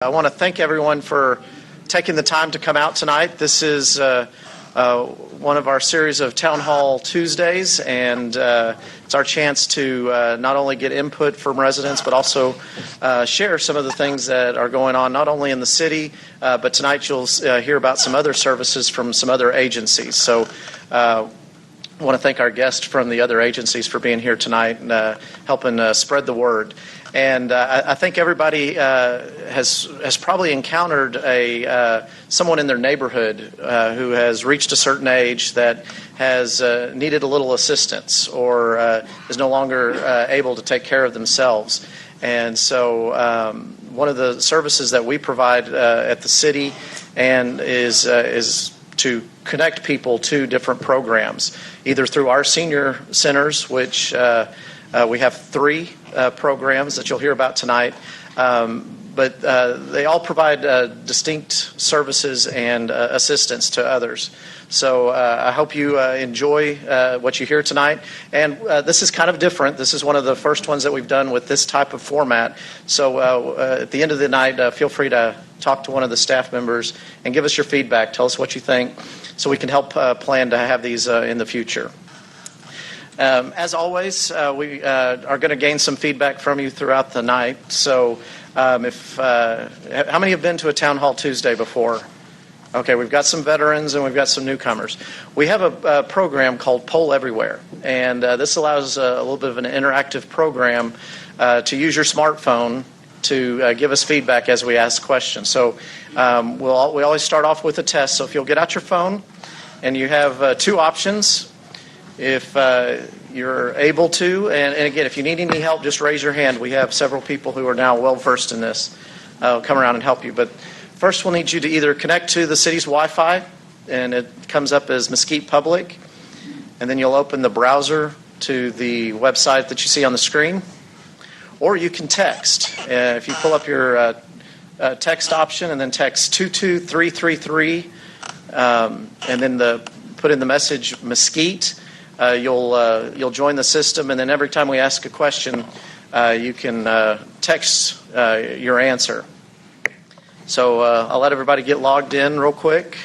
I want to thank everyone for taking the time to come out tonight. This is one of our series of Town Hall Tuesdays, and it's our chance to not only get input from residents, but also share some of the things that are going on, not only in the city, but tonight you'll hear about some other services from some other agencies. So I want to thank our guest from the other agencies for being here tonight and helping spread the word. And I think everybody has probably encountered someone in their neighborhood who has reached a certain age that has needed a little assistance or is no longer able to take care of themselves. And so one of the services that we provide at the city and is to connect people to different programs, either through our senior centers, which we have 3 programs that you'll hear about tonight, but they all provide distinct services and assistance to others. So I hope you enjoy what you hear tonight. And this is kind of different. This is one of the first ones that we've done with this type of format. So at the end of the night, feel free to talk to one of the staff members and give us your feedback. Tell us what you think so we can help plan to have these in the future. As always, we are going to gain some feedback from you throughout the night. So how many have been to a Town Hall Tuesday before? Okay, we've got some veterans and we've got some newcomers. We have a program called Poll Everywhere, and this allows a little bit of an interactive program to use your smartphone to give us feedback as we ask questions. So we always start off with a test. So if you'll get out your phone, and you have 2 options. If you're able to, and again, if you need any help, just raise your hand. We have several people who are now well-versed in this. Come around and help you. But first, we'll need you to either connect to the city's Wi-Fi, and it comes up as Mesquite Public, and then you'll open the browser to the website that you see on the screen, or you can text. If you pull up your text option and then text 22333, and then put in the message Mesquite, you'll join the system, and then every time we ask a question, you can text your answer. So I'll let everybody get logged in real quick.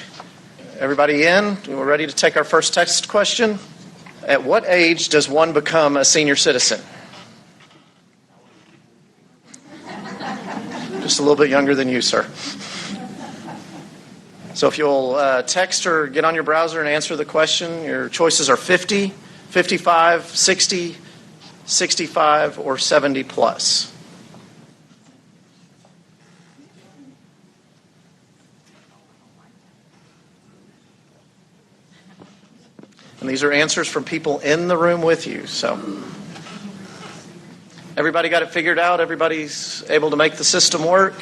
Everybody in? We're ready to take our first text question. At what age does one become a senior citizen? Just a little bit younger than you, sir. So if you'll text or get on your browser and answer the question, your choices are 50, 55, 60, 65, or 70 plus. And these are answers from people in the room with you. So everybody got it figured out? Everybody's able to make the system work?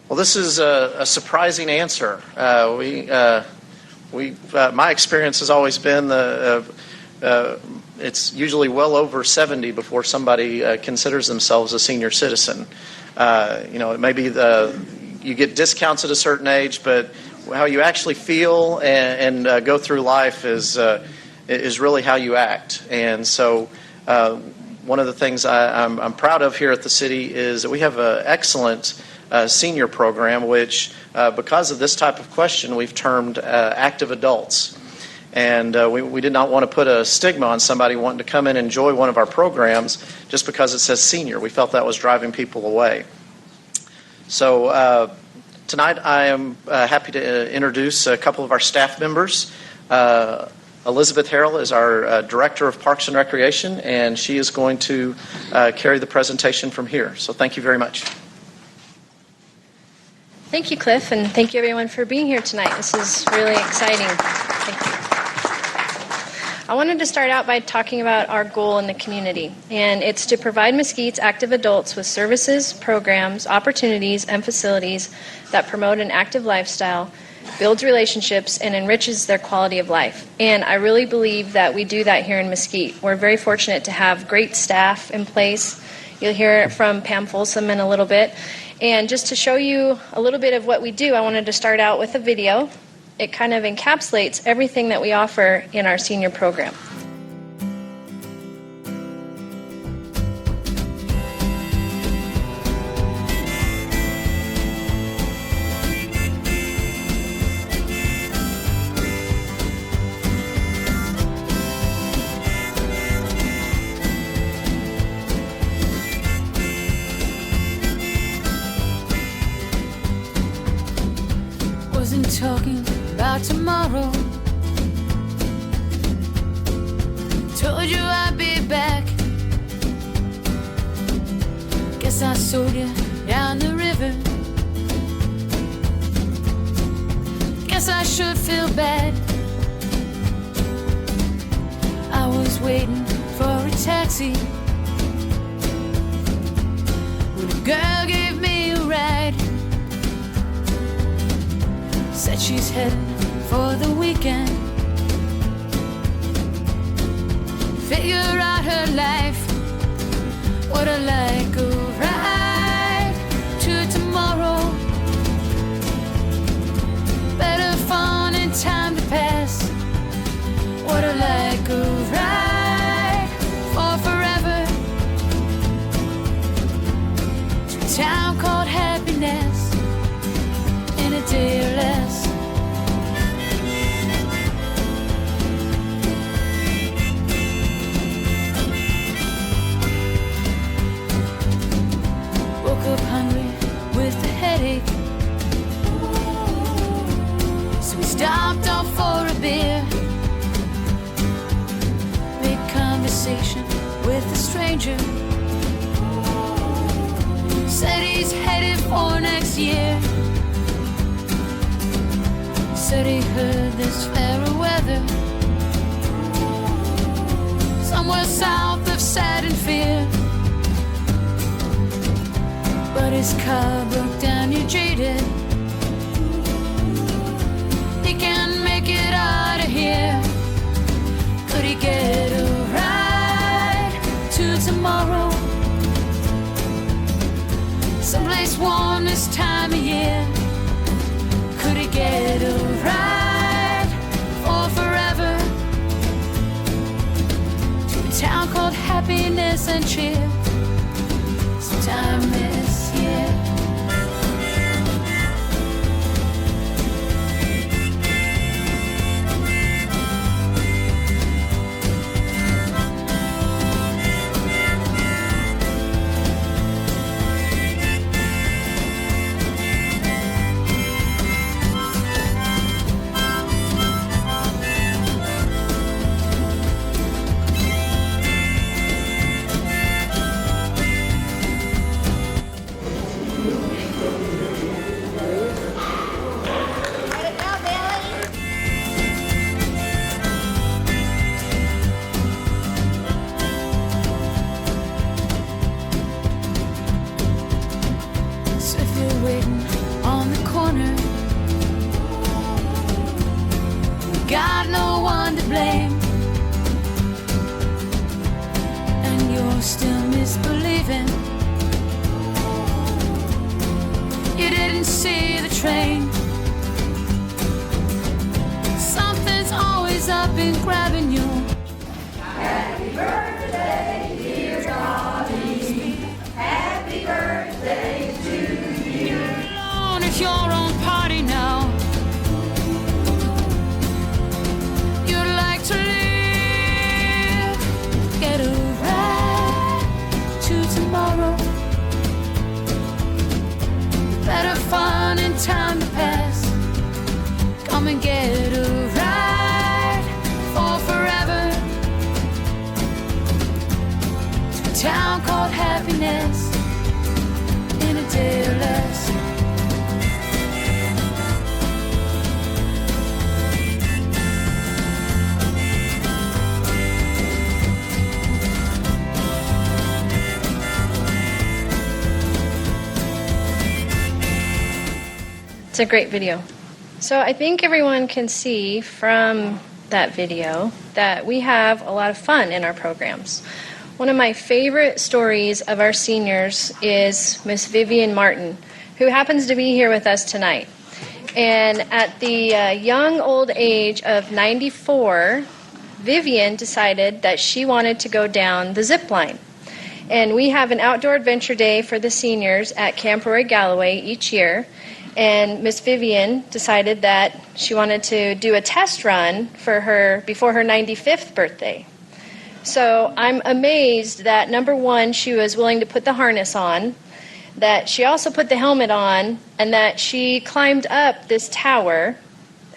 Well, this is a surprising answer. My experience has always been it's usually well over 70 before somebody considers themselves a senior citizen. It may be you get discounts at a certain age, but how you actually feel and go through life is really how you act. And so one of the things I'm proud of here at the city is that we have an excellent senior program, which because of this type of question, we've termed active adults. And we did not want to put a stigma on somebody wanting to come in and enjoy one of our programs just because it says senior. We felt that was driving people away. So tonight I am happy to introduce a couple of our staff members. Elizabeth Harrell is our Director of Parks and Recreation, and she is going to carry the presentation from here. So thank you very much. Thank you, Cliff, and thank you, everyone, for being here tonight. This is really exciting. Thank you. I wanted to start out by talking about our goal in the community, and it's to provide Mesquite's active adults with services, programs, opportunities, and facilities that promote an active lifestyle, builds relationships, and enriches their quality of life. And I really believe that we do that here in Mesquite. We're very fortunate to have great staff in place. You'll hear from Pam Folsom in a little bit. And just to show you a little bit of what we do, I wanted to start out with a video. It kind of encapsulates everything that we offer in our senior program. talking about tomorrow. Told you I'd be back. Guess I sold you down the river. Guess I should feel bad. I was waiting for a taxi when a girl gave me a ride. Said she's heading for the weekend. Figure out her life. What I like a ride to tomorrow. Better fun and time to pass. What I like a ride for forever. To a town called happiness in a day or less. Woke up hungry with a headache, so we stopped off for a beer. Made conversation with a stranger. Said he's headed for next year. Said he heard there's fairer weather somewhere south of sad and fear. But his car broke down, you jaded. He can't make it out of here. Could he get a ride to tomorrow? Someplace warm this time of year. Could he get a ride for forever? To a town called happiness and cheer. Sometime this year. Waiting on the corner, got no one to blame, and you're still misbelieving. You didn't see the train. Something's always up and grabbing you. Happy birthday, dear Johnny. Happy birthday to you. It's your own party now. You'd like to live, get a ride to tomorrow. Better fun and time to pass. Come and get a ride for forever. To a town called happiness in a day or less. It's a great video. So I think everyone can see from that video that we have a lot of fun in our programs. One of my favorite stories of our seniors is Miss Vivian Martin, who happens to be here with us tonight. And at the young old age of 94, Vivian decided that she wanted to go down the zip line. And we have an outdoor adventure day for the seniors at Camp Roy Galloway each year. And Miss Vivian decided that she wanted to do a test run for her before her 95th birthday. So I'm amazed that, number one, she was willing to put the harness on, that she also put the helmet on, and that she climbed up this tower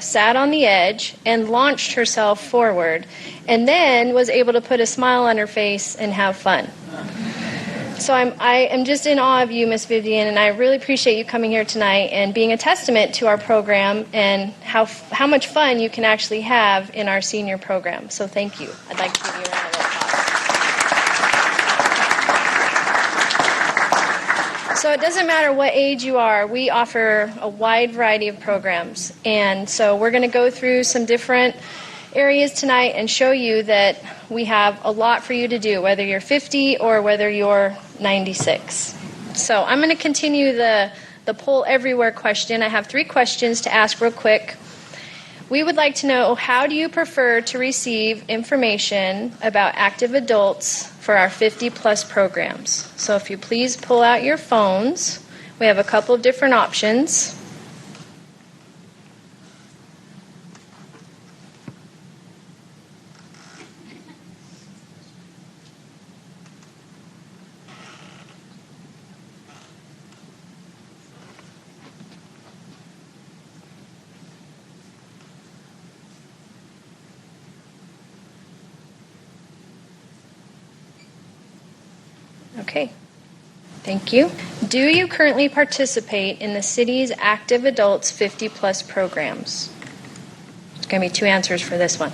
sat on the edge and launched herself forward, and then was able to put a smile on her face and have fun. So I am just in awe of you, Miss Vivian, and I really appreciate you coming here tonight and being a testament to our program and how much fun you can actually have in our senior program. So thank you. I'd like to give you a round of applause. So it doesn't matter what age you are, we offer a wide variety of programs. And so we're going to go through some different areas tonight and show you that we have a lot for you to do, whether you're 50 or whether you're 96. So I'm going to continue the poll everywhere question. I have 3 questions to ask real quick. We would like to know, how do you prefer to receive information about active adults for our 50-plus programs? So if you please pull out your phones, we have a couple of different options. Okay, thank you. Do you currently participate in the city's active adults 50-plus programs? There's going to be 2 answers for this one.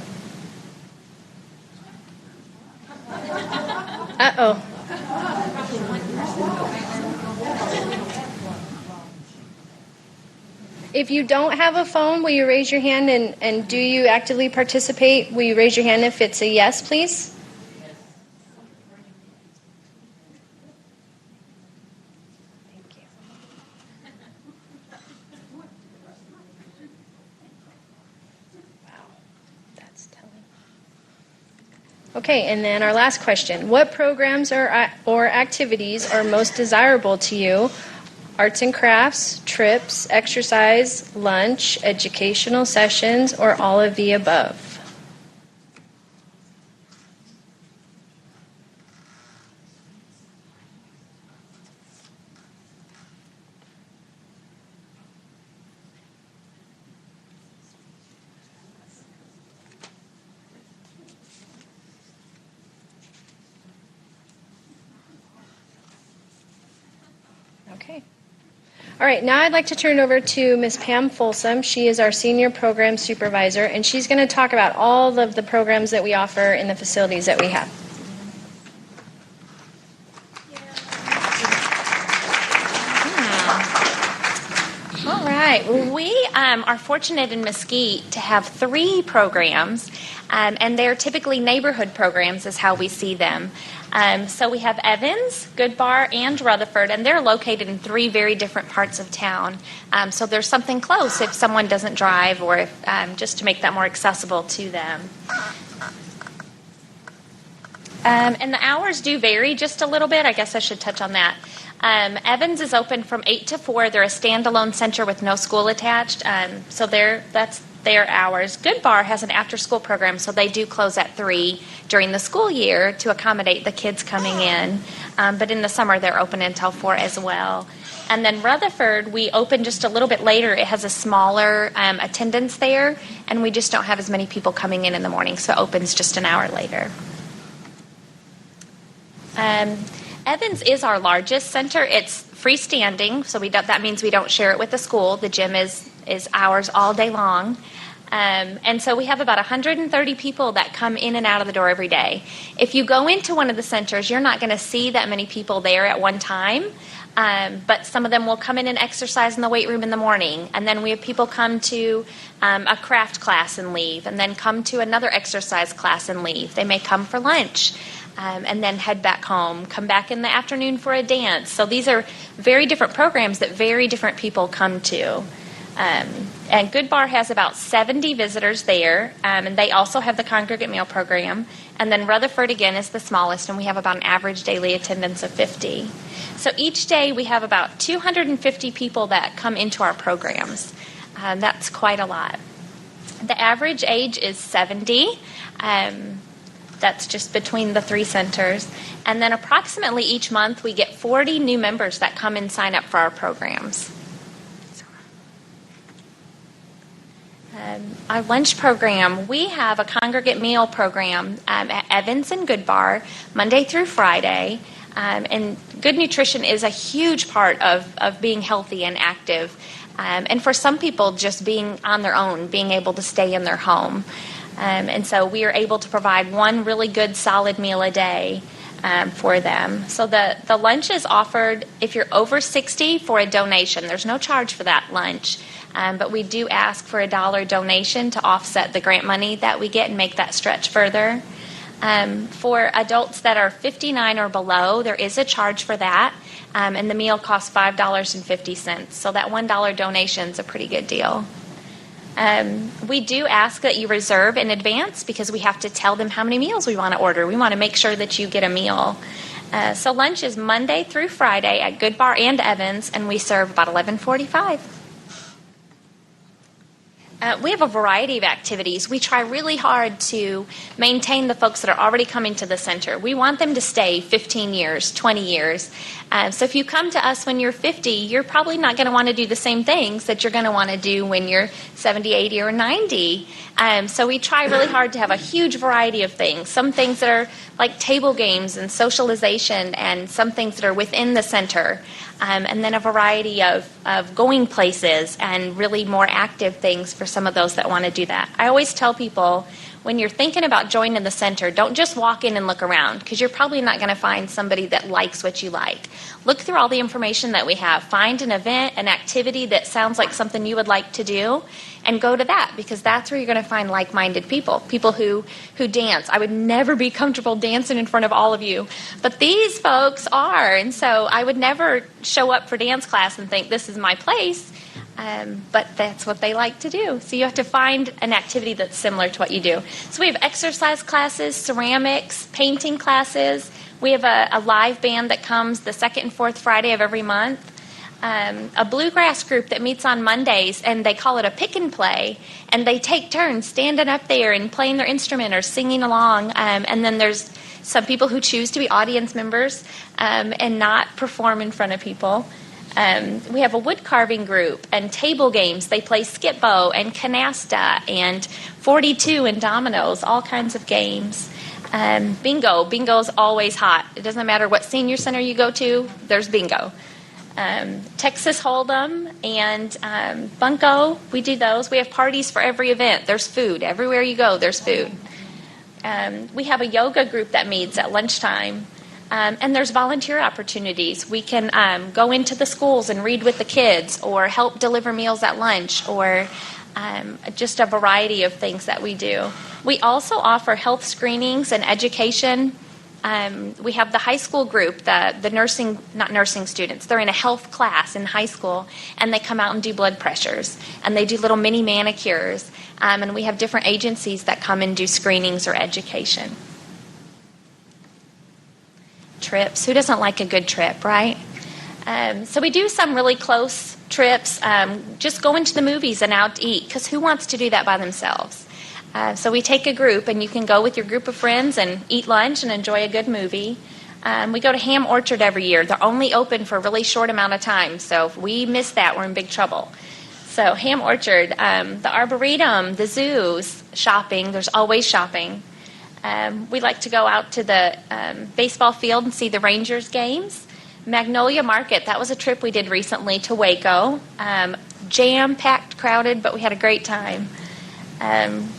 Uh-oh. If you don't have a phone, will you raise your hand, and do you actively participate? Will you raise your hand if it's a yes, please? Okay, and then our last question. What programs or activities are most desirable to you? Arts and crafts, trips, exercise, lunch, educational sessions, or all of the above? Okay. All right, now I'd like to turn it over to Ms. Pam Folsom. She is our Senior Program Supervisor, and she's going to talk about all of the programs that we offer in the facilities that we have. All right. Well, we are fortunate in Mesquite to have 3 programs, and they're typically neighborhood programs is how we see them. So we have Evans, Goodbar, and Rutherford, and they're located in 3 very different parts of town. So there's something close if someone doesn't drive, or if, just to make that more accessible to them. And the hours do vary just a little bit. I guess I should touch on that. Evans is open from 8 to 4. They're a standalone center with no school attached. So that's their hours. Good Bar has an after-school program, so they do close at 3 during the school year to accommodate the kids coming in. But in the summer, they're open until 4 as well. And then Rutherford, we open just a little bit later. It has a smaller attendance there, and we just don't have as many people coming in the morning, so it opens just an hour later. Evans is our largest center. It's freestanding, so that means we don't share it with the school. The gym is ours all day long. And so we have about 130 people that come in and out of the door every day. If you go into one of the centers, you're not going to see that many people there at one time. But some of them will come in and exercise in the weight room in the morning. And then we have people come to a craft class and leave, and then come to another exercise class and leave. They may come for lunch. And then head back home, come back in the afternoon for a dance. So these are very different programs that very different people come to. And Good Bar has about 70 visitors there, and they also have the congregate meal program. And then Rutherford, again, is the smallest, and we have about an average daily attendance of 50. So each day we have about 250 people that come into our programs. That's quite a lot. The average age is 70. That's just between the 3 centers. And then approximately each month we get 40 new members that come and sign up for our programs. Our lunch program, we have a congregate meal program at Evans and Good Bar, Monday through Friday. And good nutrition is a huge part of being healthy and active. And for some people, just being on their own, being able to stay in their home. And so we are able to provide one really good solid meal a day for them. So the lunch is offered if you're over 60 for a donation. There's no charge for that lunch. But we do ask for a $1 donation to offset the grant money that we get and make that stretch further. For adults that are 59 or below, there is a charge for that, and the meal costs $5.50. So that $1 donation is a pretty good deal. We do ask that you reserve in advance because we have to tell them how many meals we want to order. We want to make sure that you get a meal. So lunch is Monday through Friday at Good Bar and Evans, and we serve about 11:45. We have a variety of activities. We try really hard to maintain the folks that are already coming to the center. We want them to stay 15 years, 20 years. So if you come to us when you're 50, you're probably not going to want to do the same things that you're going to want to do when you're 70, 80, or 90. So we try really hard to have a huge variety of things. Some things that are like table games and socialization, and some things that are within the center. And then a variety of going places and really more active things for some of those that want to do that. I always tell people, when you're thinking about joining the center, don't just walk in and look around, because you're probably not going to find somebody that likes what you like. Look through all the information that we have. Find an event, an activity that sounds like something you would like to do, and go to that, because that's where you're going to find like-minded people who dance. I would never be comfortable dancing in front of all of you, but these folks are, and so I would never show up for dance class and think this is my place. But that's what they like to do. So you have to find an activity that's similar to what you do. So we have exercise classes, ceramics, painting classes. We have a live band that comes the second and fourth Friday of every month. A bluegrass group that meets on Mondays, and they call it a pick and play. And they take turns standing up there and playing their instrument or singing along. And then there's some people who choose to be audience members and not perform in front of people. We have a wood carving group and table games. They play skip-bo and canasta and 42 and dominoes, all kinds of games. Bingo. Bingo is always hot. It doesn't matter what senior center you go to, there's bingo. Texas Hold'em and Bunko, we do those. We have parties for every event. There's food. Everywhere you go, there's food. We have a yoga group that meets at lunchtime. And there's volunteer opportunities. We can go into the schools and read with the kids, or help deliver meals at lunch, or just a variety of things that we do. We also offer health screenings and education. We have the high school group, the not nursing students. They're in a health class in high school, and they come out and do blood pressures, and they do little mini manicures. And we have different agencies that come and do screenings or education. Trips. Who doesn't like a good trip, right? So we do some really close trips, just going to the movies and out to eat, because who wants to do that by themselves? So we take a group, and you can go with your group of friends and eat lunch and enjoy a good movie. We go to Ham Orchard every year. They're only open for a really short amount of time, so if we miss that, we're in big trouble. So Ham Orchard, the Arboretum, the zoos, shopping. There's always shopping. We like to go out to the baseball field and see the Rangers games. Magnolia Market, that was a trip we did recently to Waco. Jam-packed, crowded, but we had a great time.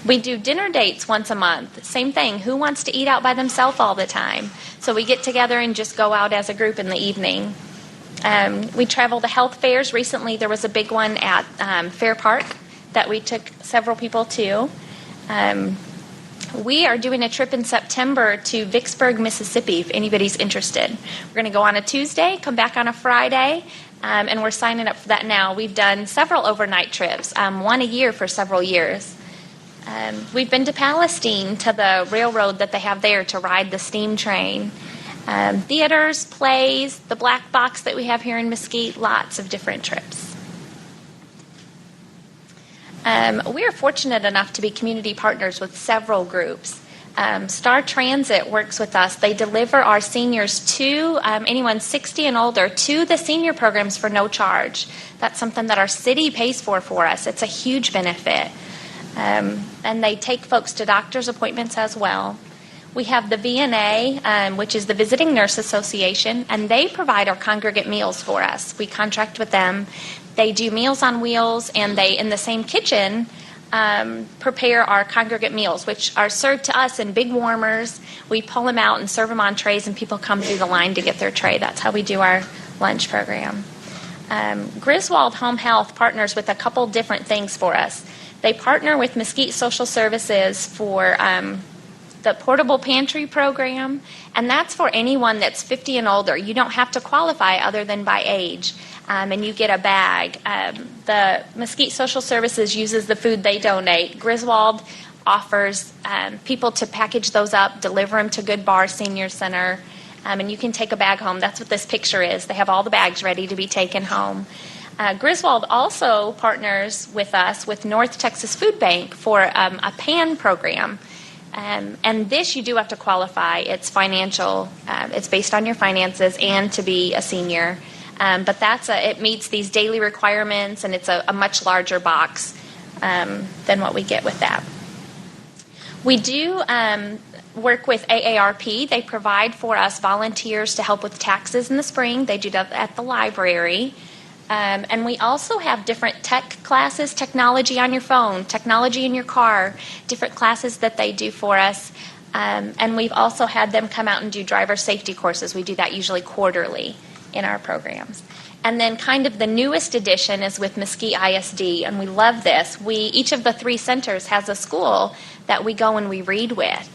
We do dinner dates once a month. Same thing. Who wants to eat out by themselves all the time? So we get together and just go out as a group in the evening. We travel to health fairs. Recently there was a big one at Fair Park that we took several people to. We are doing a trip in September to Vicksburg, Mississippi, if anybody's interested. We're going to go on a Tuesday, come back on a Friday, and we're signing up for that now. We've done several overnight trips, one a year for several years. We've been to Palestine, to the railroad that they have there to ride the steam train. Theaters, plays, the black box that we have here in Mesquite, lots of different trips. We are fortunate enough to be community partners with several groups. Star Transit works with us. They deliver our seniors to anyone 60 and older to the senior programs for no charge. That's something that our city pays for us. It's a huge benefit. And they take folks to doctor's appointments as well. We have the VNA, which is the Visiting Nurse Association, and they provide our congregate meals for us. We contract with them. They do Meals on Wheels, and they, in the same kitchen, prepare our congregate meals, which are served to us in big warmers. We pull them out and serve them on trays, and people come through the line to get their tray. That's how we do our lunch program. Griswold Home Health partners with a couple different things for us. They partner with Mesquite Social Services for the portable pantry program, and that's for anyone that's 50 and older. You don't have to qualify other than by age, and you get a bag. The Mesquite Social Services uses the food they donate. Griswold offers people to package those up, deliver them to Good Bar Senior Center, and you can take a bag home. That's what this picture is. They have all the bags ready to be taken home. Griswold also partners with us with North Texas Food Bank for a PAN program. And this you do have to qualify. It's financial. It's based on your finances and to be a senior. But it meets these daily requirements, and it's a much larger box than what we get with that. We do work with AARP. They provide for us volunteers to help with taxes in the spring. They do that at the library. And we also have different tech classes, technology on your phone, technology in your car, different classes that they do for us. And we've also had them come out and do driver safety courses. We do that usually quarterly in our programs. And then kind of the newest addition is with Mesquite ISD, and we love this. Each of the 3 centers has a school that we go and we read with.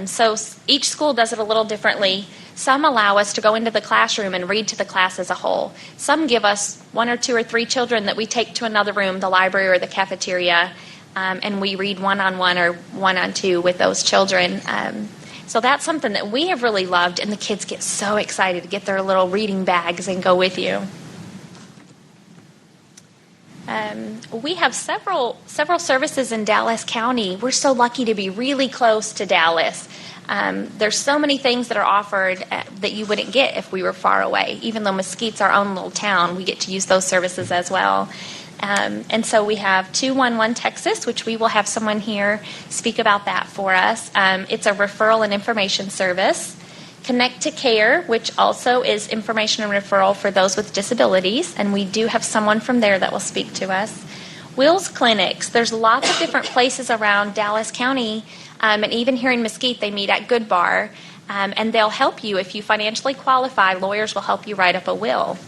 So each school does it a little differently. Some allow us to go into the classroom and read to the class as a whole. Some give us 1 or 2 or 3 children that we take to another room, the library or the cafeteria, and we read one-on-one or one-on-two with those children. So that's something that we have really loved, and the kids get so excited to get their little reading bags and go with you. We have several services in Dallas County. We're so lucky to be really close to Dallas. There's so many things that are offered that you wouldn't get if we were far away. Even though Mesquite's our own little town, we get to use those services as well. And so we have 211 Texas, which we will have someone here speak about that for us. It's a referral and information service. Connect to Care, which also is information and referral for those with disabilities, and we do have someone from there that will speak to us. Will's Clinics, there's lots of different places around Dallas County, and even here in Mesquite, they meet at Good Bar, and they'll help you. If you financially qualify, lawyers will help you write up a will.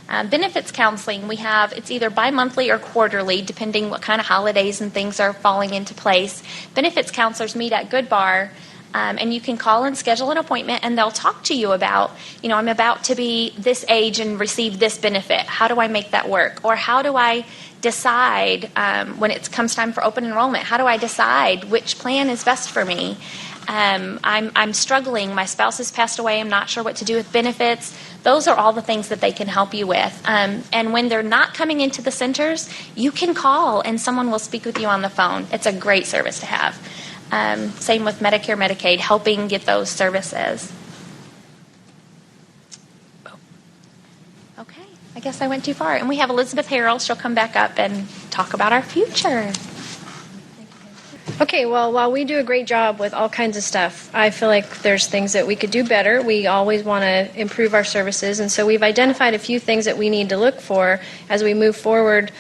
Benefits counseling, it's either bi-monthly or quarterly, depending what kind of holidays and things are falling into place. Benefits counselors meet at Good Bar, and you can call and schedule an appointment, and they'll talk to you about, I'm about to be this age and receive this benefit. How do I make that work? Or how do I decide when it comes time for open enrollment? How do I decide which plan is best for me? I'm struggling. My spouse has passed away. I'm not sure what to do with benefits. Those are all the things that they can help you with. And when they're not coming into the centers, you can call and someone will speak with you on the phone. It's a great service to have. Same with Medicare, Medicaid, helping get those services. Okay, I guess I went too far. And we have Elizabeth Harrell. She'll come back up and talk about our future. Okay, well, while we do a great job with all kinds of stuff, I feel like there's things that we could do better. We always want to improve our services, and so we've identified a few things that we need to look for as we move forward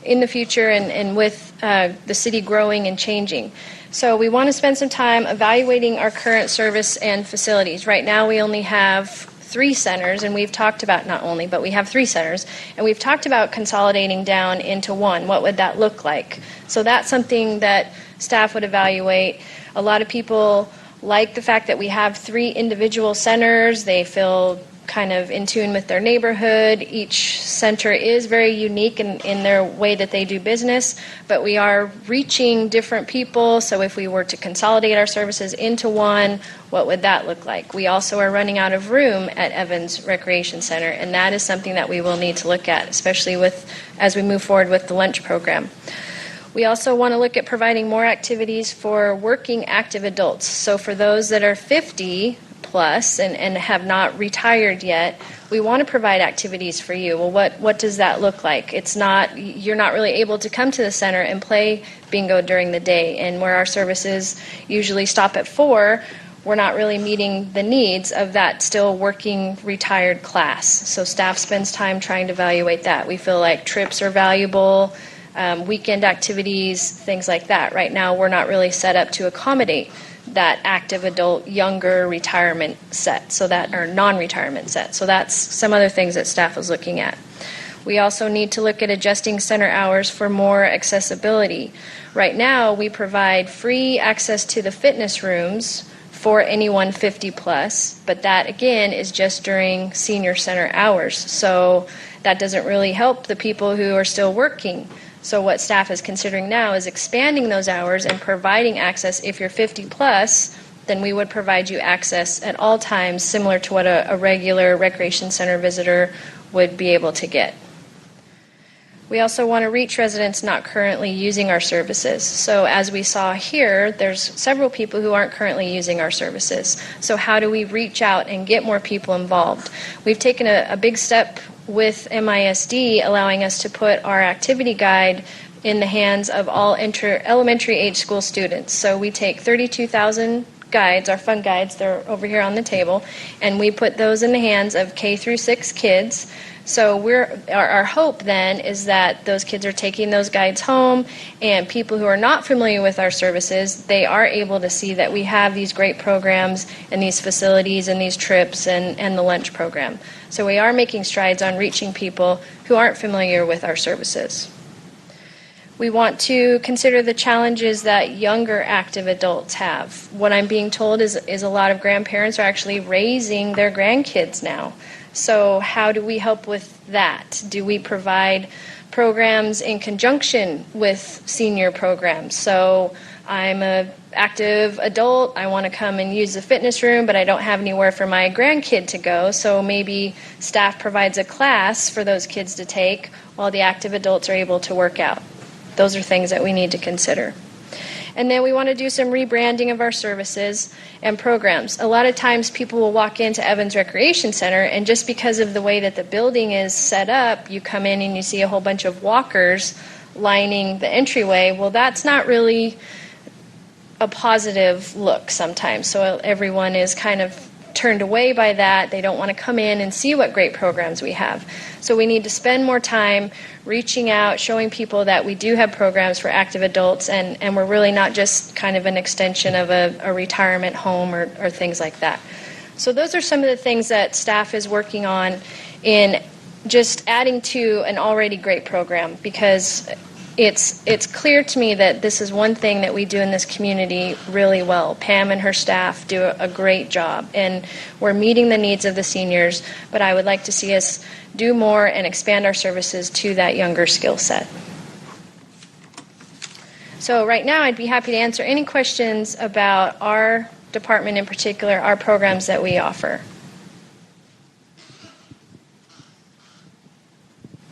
in the future and with the city growing and changing. So we want to spend some time evaluating our current service and facilities. Right now we only have 3 centers, and we've talked about, not only, but we have 3 centers, and we've talked about consolidating down into 1. What would that look like? So that's something that staff would evaluate. A lot of people like the fact that we have 3 individual centers. They feel kind of in tune with their neighborhood. Each center is very unique in their way that they do business, but we are reaching different people. So if we were to consolidate our services into 1, what would that look like? We also are running out of room at Evans Recreation Center, and that is something that we will need to look at, especially as we move forward with the lunch program. We also want to look at providing more activities for working active adults. So for those that are 50 plus and have not retired yet, we want to provide activities for you. Well, what does that look like? You're not really able to come to the center and play bingo during the day, and where our services usually stop at 4, we're not really meeting the needs of that still working retired class. So staff spends time trying to evaluate that. We feel like trips are valuable, weekend activities, things like that. Right now, we're not really set up to accommodate that active adult younger retirement set, or non-retirement set. So that's some other things that staff is looking at. We also need to look at adjusting center hours for more accessibility. Right now, we provide free access to the fitness rooms for anyone 50 plus, but that again is just during senior center hours. So that doesn't really help the people who are still working. So what staff is considering now is expanding those hours and providing access. If you're 50 plus, then we would provide you access at all times, similar to what a regular recreation center visitor would be able to get. We also want to reach residents not currently using our services. So as we saw here, there's several people who aren't currently using our services. So how do we reach out and get more people involved? We've taken a big step with MISD, allowing us to put our activity guide in the hands of all elementary age school students. So we take 32,000 guides, our fun guides, they're over here on the table, and we put those in the hands of K through 6 kids. So our hope then is that those kids are taking those guides home, and people who are not familiar with our services, they are able to see that we have these great programs and these facilities and these trips and the lunch program. So we are making strides on reaching people who aren't familiar with our services. We want to consider the challenges that younger active adults have. What I'm being told is a lot of grandparents are actually raising their grandkids now. So how do we help with that? Do we provide programs in conjunction with senior programs? So I'm an active adult, I want to come and use the fitness room, but I don't have anywhere for my grandkid to go, so maybe staff provides a class for those kids to take while the active adults are able to work out. Those are things that we need to consider. And then we want to do some rebranding of our services and programs. A lot of times people will walk into Evans Recreation Center, and just because of the way that the building is set up, you come in and you see a whole bunch of walkers lining the entryway. Well, that's not really a positive look sometimes. So everyone is kind of turned away by that. They don't want to come in and see what great programs we have. So we need to spend more time reaching out, showing people that we do have programs for active adults, and we're really not just kind of an extension of a retirement home or things like that. So those are some of the things that staff is working on in just adding to an already great program, because it's clear to me that this is one thing that we do in this community really well. Pam and her staff do a great job, and we're meeting the needs of the seniors, but I would like to see us do more and expand our services to that younger skill set. So right now I'd be happy to answer any questions about our department in particular, our programs that we offer.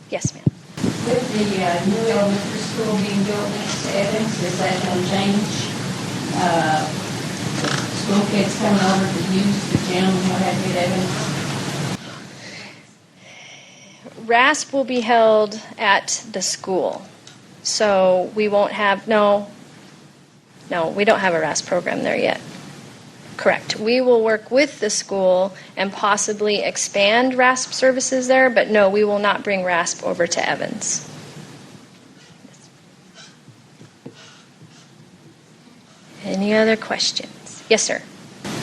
Yes, ma'am. With the new elementary school being built next to Evans, is that going to change school kids coming over to use the gym and what have you at Evans? RASP will be held at the school. So we won't have, no, we don't have a RASP program there yet. Correct. We will work with the school and possibly expand RASP services there, but no, we will not bring RASP over to Evans. Any other questions? Yes, sir.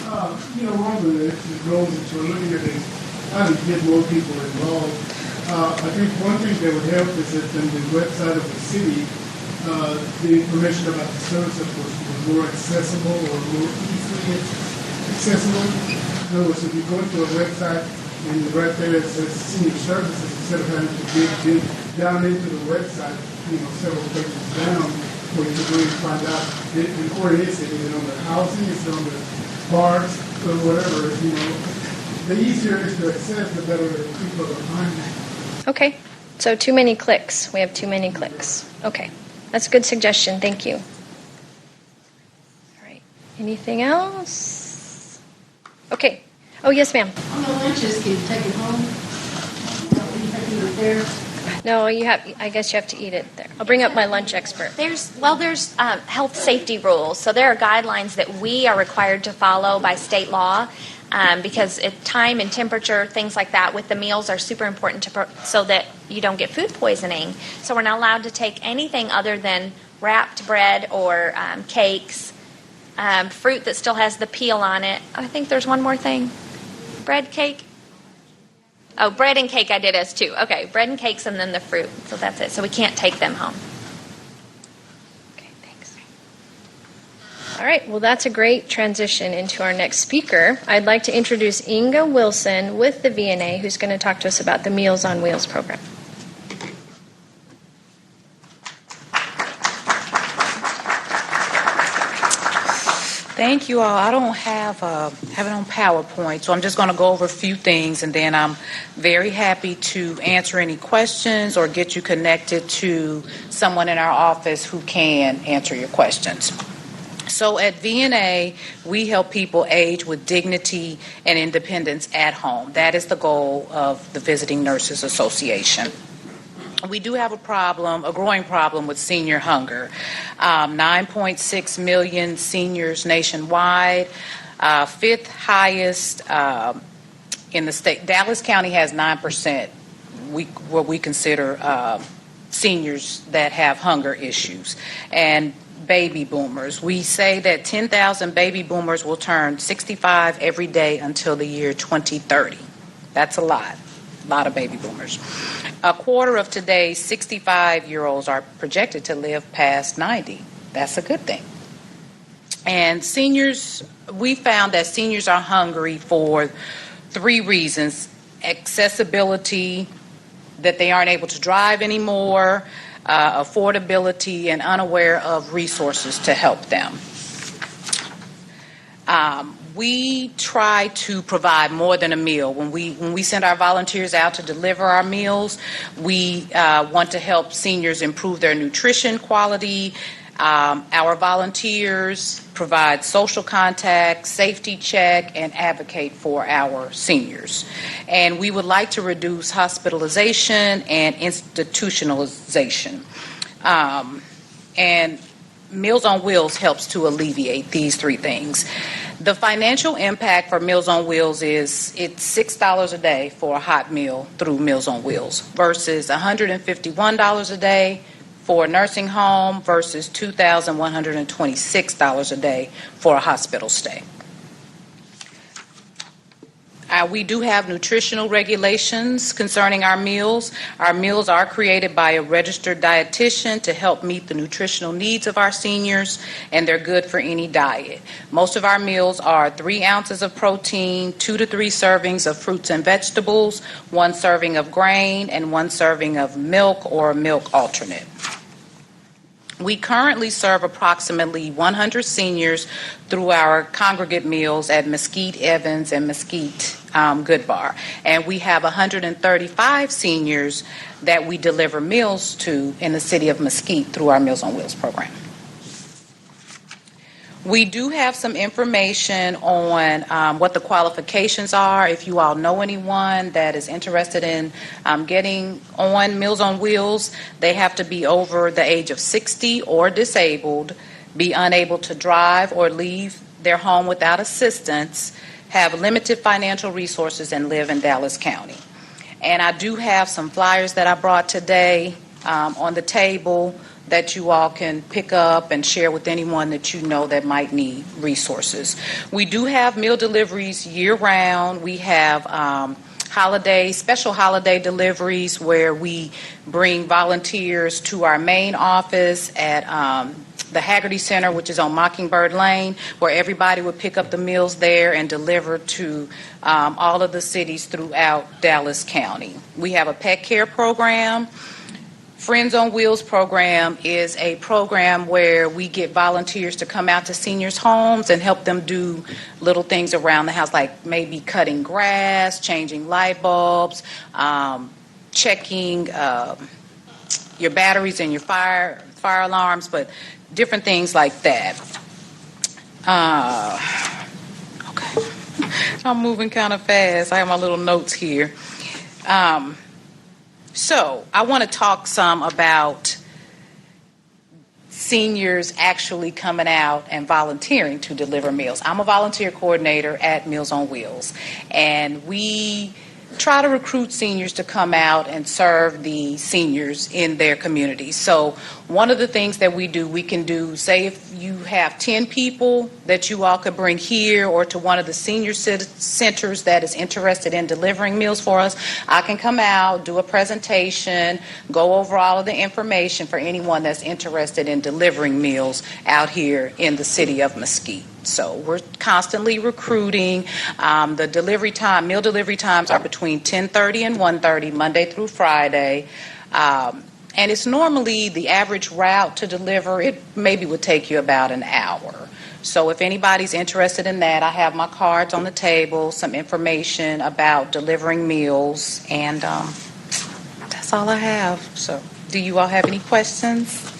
One of the goals that you're looking at is how to get more people involved. I think one thing that would help is that on the website of the city, the information about the service was more accessible or more easily accessible. In other words, if you go to a website and right there it says senior services, instead of having to dig down into the website, several pages down, where you can really find out where it is it on the housing, it's on the parks, or whatever, the easier it is to access, the better people are find it. Okay. So too many clicks. We have too many clicks. Okay. That's a good suggestion. Thank you. All right. Anything else? Okay. Oh, yes, ma'am. On the lunches, can you take it home? You have to eat it there? No, I guess you have to eat it there. I'll bring up my lunch expert. There's health safety rules. So there are guidelines that we are required to follow by state law because time and temperature, things like that with the meals are super important so that you don't get food poisoning. So we're not allowed to take anything other than wrapped bread or cakes, fruit that still has the peel on it. I think there's one more thing. Bread, cake. Oh, bread and cake I did as two. Okay, bread and cakes and then the fruit. So that's it. So we can't take them home. Okay, thanks. All right, well, that's a great transition into our next speaker. I'd like to introduce Inga Wilson with the VNA, who's going to talk to us about the Meals on Wheels program. Thank you all. I don't have it on PowerPoint, so I'm just going to go over a few things, and then I'm very happy to answer any questions or get you connected to someone in our office who can answer your questions. So at VNA, we help people age with dignity and independence at home. That is the goal of the Visiting Nurses Association. We do have a growing problem with senior hunger. 9.6 million seniors nationwide, fifth highest in the state. Dallas County has 9%, what we consider seniors that have hunger issues. And baby boomers. We say that 10,000 baby boomers will turn 65 every day until the year 2030. That's a lot of baby boomers. A quarter of today's 65-year-olds are projected to live past 90. That's a good thing. And seniors, we found that seniors are hungry for 3 reasons: accessibility, that they aren't able to drive anymore, affordability, and unaware of resources to help them. We try to provide more than a meal. When we send our volunteers out to deliver our meals, we want to help seniors improve their nutrition quality. Our volunteers provide social contact, safety check, and advocate for our seniors. And we would like to reduce hospitalization and institutionalization. And Meals on Wheels helps to alleviate these 3 things. The financial impact for Meals on Wheels it's $6 a day for a hot meal through Meals on Wheels versus $151 a day for a nursing home versus $2,126 a day for a hospital stay. We do have nutritional regulations concerning our meals. Our meals are created by a registered dietitian to help meet the nutritional needs of our seniors, and they're good for any diet. Most of our meals are 3 ounces of protein, 2 to 3 servings of fruits and vegetables, 1 serving of grain, and 1 serving of milk or a milk alternate. We currently serve approximately 100 seniors through our congregate meals at Mesquite, Evans, and Mesquite Good Bar. And we have 135 seniors that we deliver meals to in the city of Mesquite through our Meals on Wheels program. We do have some information on what the qualifications are. If you all know anyone that is interested in getting on Meals on Wheels, they have to be over the age of 60 or disabled, be unable to drive or leave their home without assistance, have limited financial resources, and live in Dallas County. And I do have some flyers that I brought today on the table that you all can pick up and share with anyone that you know that might need resources. We do have meal deliveries year-round. We have special holiday deliveries where we bring volunteers to our main office at the Haggerty Center, which is on Mockingbird Lane, where everybody would pick up the meals there and deliver to all of the cities throughout Dallas County. We have a pet care program. Friends on Wheels program is a program where we get volunteers to come out to seniors' homes and help them do little things around the house, like maybe cutting grass, changing light bulbs, checking your batteries and your fire alarms, but different things like that. Okay. I'm moving kind of fast. I have my little notes here. So I want to talk some about seniors actually coming out and volunteering to deliver meals. I'm a volunteer coordinator at Meals on Wheels, and we try to recruit seniors to come out and serve the seniors in their communities. So one of the things that we can do, say if you have 10 people that you all could bring here or to one of the senior centers that is interested in delivering meals for us, I can come out, do a presentation, go over all of the information for anyone that's interested in delivering meals out here in the city of Mesquite. So we're constantly recruiting. The delivery time, meal delivery times are between 10:30 and 1:30, Monday through Friday. And it's normally the average route to deliver, it maybe would take you about an hour. So if anybody's interested in that, I have my cards on the table, some information about delivering meals, and that's all I have. So do you all have any questions?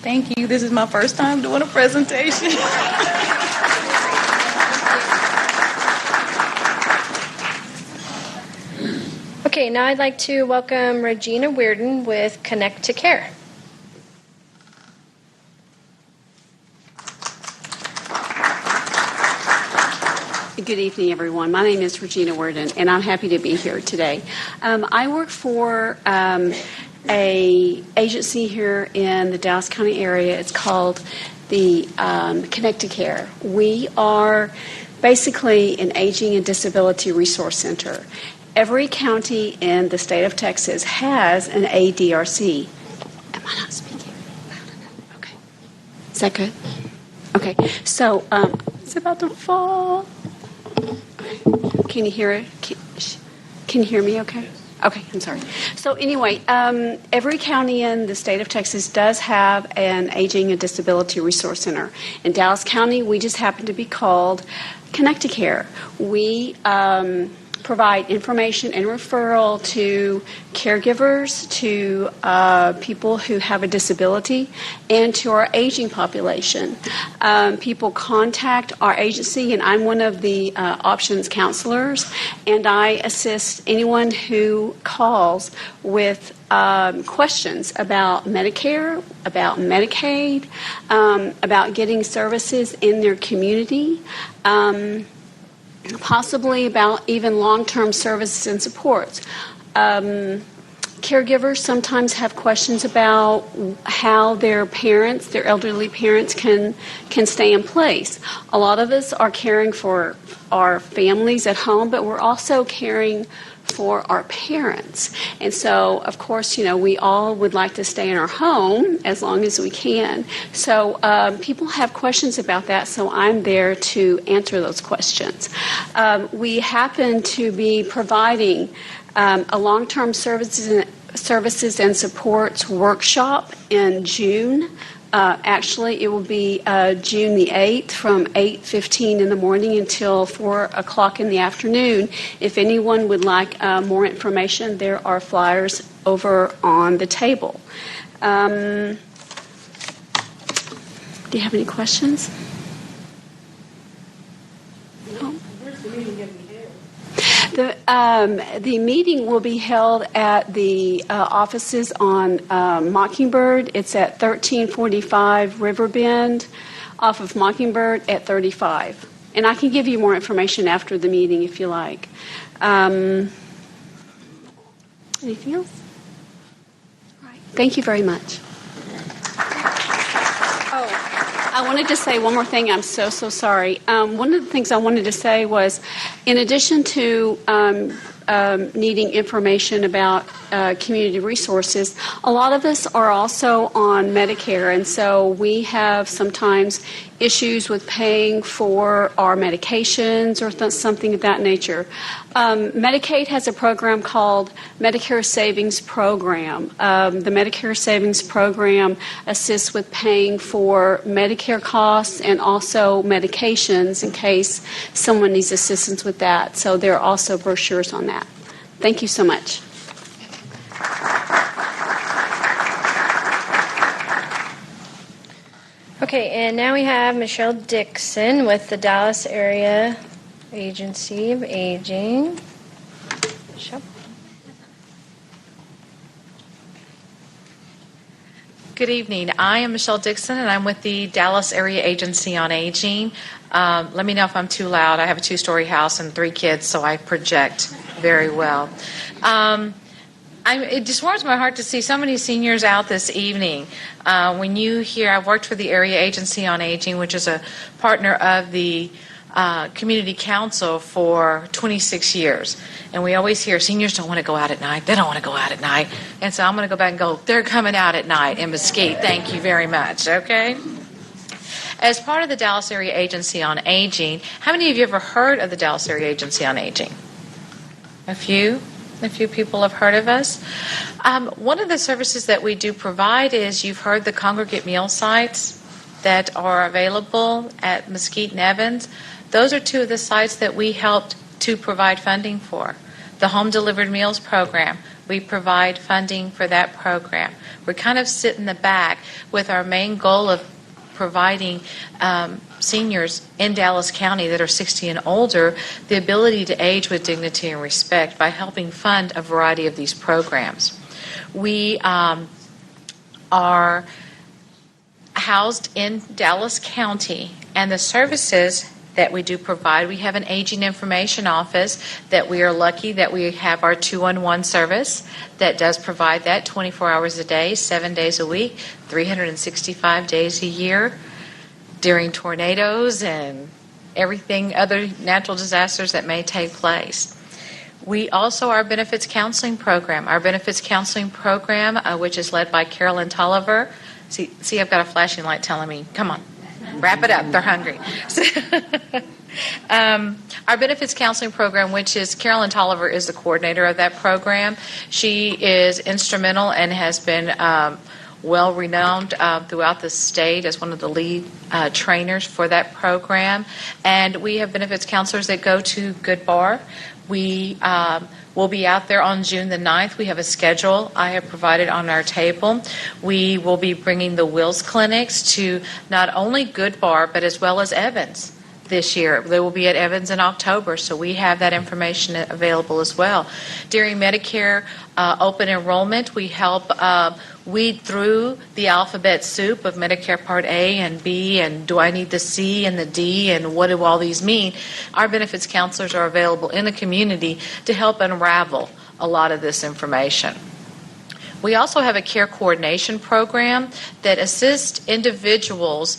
Thank you. This is my first time doing a presentation. Okay, now I'd like to welcome Regina Weirden with Connect to Care. Good evening, everyone. My name is Regina Weirden, and I'm happy to be here today. I work for a agency here in the Dallas County area. It's called the Connect to Care. We are basically an aging and disability resource center. Every county in the state of Texas has an ADRC. Am I not speaking loud enough? Okay. Is that good? Okay. So it's about to fall. Okay. Can you hear it? Can you hear me okay? Okay, I'm sorry. So anyway, every county in the state of Texas does have an aging and disability resource center. In Dallas County, we just happen to be called Connect to Care. We provide information and referral to caregivers, to people who have a disability, and to our aging population. People contact our agency, and I'm one of the options counselors, and I assist anyone who calls with questions about Medicare, about Medicaid, about getting services in their community, possibly about even long-term services and supports. Caregivers sometimes have questions about how their parents, their elderly parents, can stay in place. A lot of us are caring for our families at home, but we're also caring for our parents. And so, of course, we all would like to stay in our home as long as we can. So people have questions about that, so I'm there to answer those questions. We happen to be providing a long-term services and supports workshop in June. Actually, it will be June the 8th from 8:15 in the morning until 4 o'clock in the afternoon. If anyone would like more information, there are flyers over on the table. Do you have any questions? No? Where's the meeting going to be held? The meeting will be held at the offices on Mockingbird. It's at 1345 Riverbend off of Mockingbird at 35. And I can give you more information after the meeting if you like. Anything else? All right. Thank you very much. I wanted to say one more thing. I'm so sorry. One of the things I wanted to say was, in addition to needing information about community resources, a lot of us are also on Medicare, and so we have sometimes issues with paying for our medications or something of that nature. Medicaid has a program called Medicare Savings Program. The Medicare Savings Program assists with paying for Medicare costs and also medications in case someone needs assistance with that. So there are also brochures on that. Thank you so much. Okay, and now we have Michelle Dixon with the Dallas Area Agency of Aging. Michelle. Good evening. I am Michelle Dixon, and I'm with the Dallas Area Agency on Aging. Let me know if I'm too loud. I have a 2-story house and 3 kids, so I project very well. It just warms my heart to see so many seniors out this evening. When you hear, I've worked for the Area Agency on Aging, which is a partner of the Community Council for 26 years. And we always hear seniors don't want to go out at night. They don't want to go out at night. And so I'm going to go back and go, they're coming out at night in Mesquite. Thank you very much. Okay? As part of the Dallas Area Agency on Aging, how many of you ever heard of the Dallas Area Agency on Aging? A few? A few people have heard of us. One of the services that we do provide is, you've heard the congregate meal sites that are available at Mesquite and Evans. Those are 2 of the sites that we helped to provide funding for. The Home Delivered Meals Program, we provide funding for that program. We kind of sit in the back with our main goal of providing seniors in Dallas County that are 60 and older the ability to age with dignity and respect by helping fund a variety of these programs. We are housed in Dallas County, and the services that we do provide, we have an aging information office that we are lucky that we have our 211 service that does provide that 24 hours a day, 7 days a week, 365 days a year during tornadoes and everything, other natural disasters that may take place. We also, our benefits counseling program, which is led by Carolyn Tolliver. See, I've got a flashing light telling me, come on, wrap it up, they're hungry. Our benefits counseling program, which is Carolyn Tolliver is the coordinator of that program. She is instrumental and has been well renowned throughout the state as one of the lead trainers for that program. And we have benefits counselors that go to Good Bar. We will be out there on June the 9th. We have a schedule I have provided on our table. We will be bringing the Wills clinics to not only Good Bar, but as well as Evans this year. They will be at Evans in October, so we have that information available as well. During Medicare open enrollment, we help weed through the alphabet soup of Medicare Part A and B, and do I need the C and the D, and what do all these mean? Our benefits counselors are available in the community to help unravel a lot of this information. We also have a care coordination program that assists individuals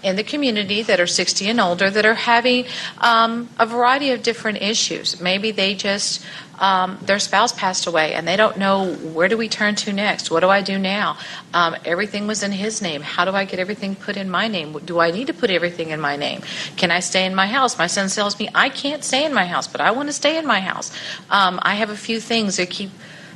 in the community that are 60 and older that are having a variety of different issues. Maybe they just, their spouse passed away and they don't know, where do we turn to next? What do I do now? Everything was in his name. How do I get everything put in my name? Do I need to put everything in my name? Can I stay in my house? My son tells me I can't stay in my house, but I want to stay in my house. I have a few things that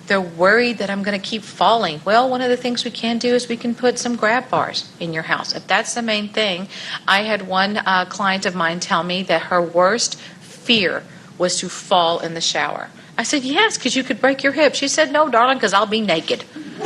they're worried that I'm going to keep falling. Well, one of the things we can do is we can put some grab bars in your house. If that's the main thing, I had one client of mine tell me that her worst fear was to fall in the shower. I said, yes, because you could break your hip. She said, no, darling, because I'll be naked.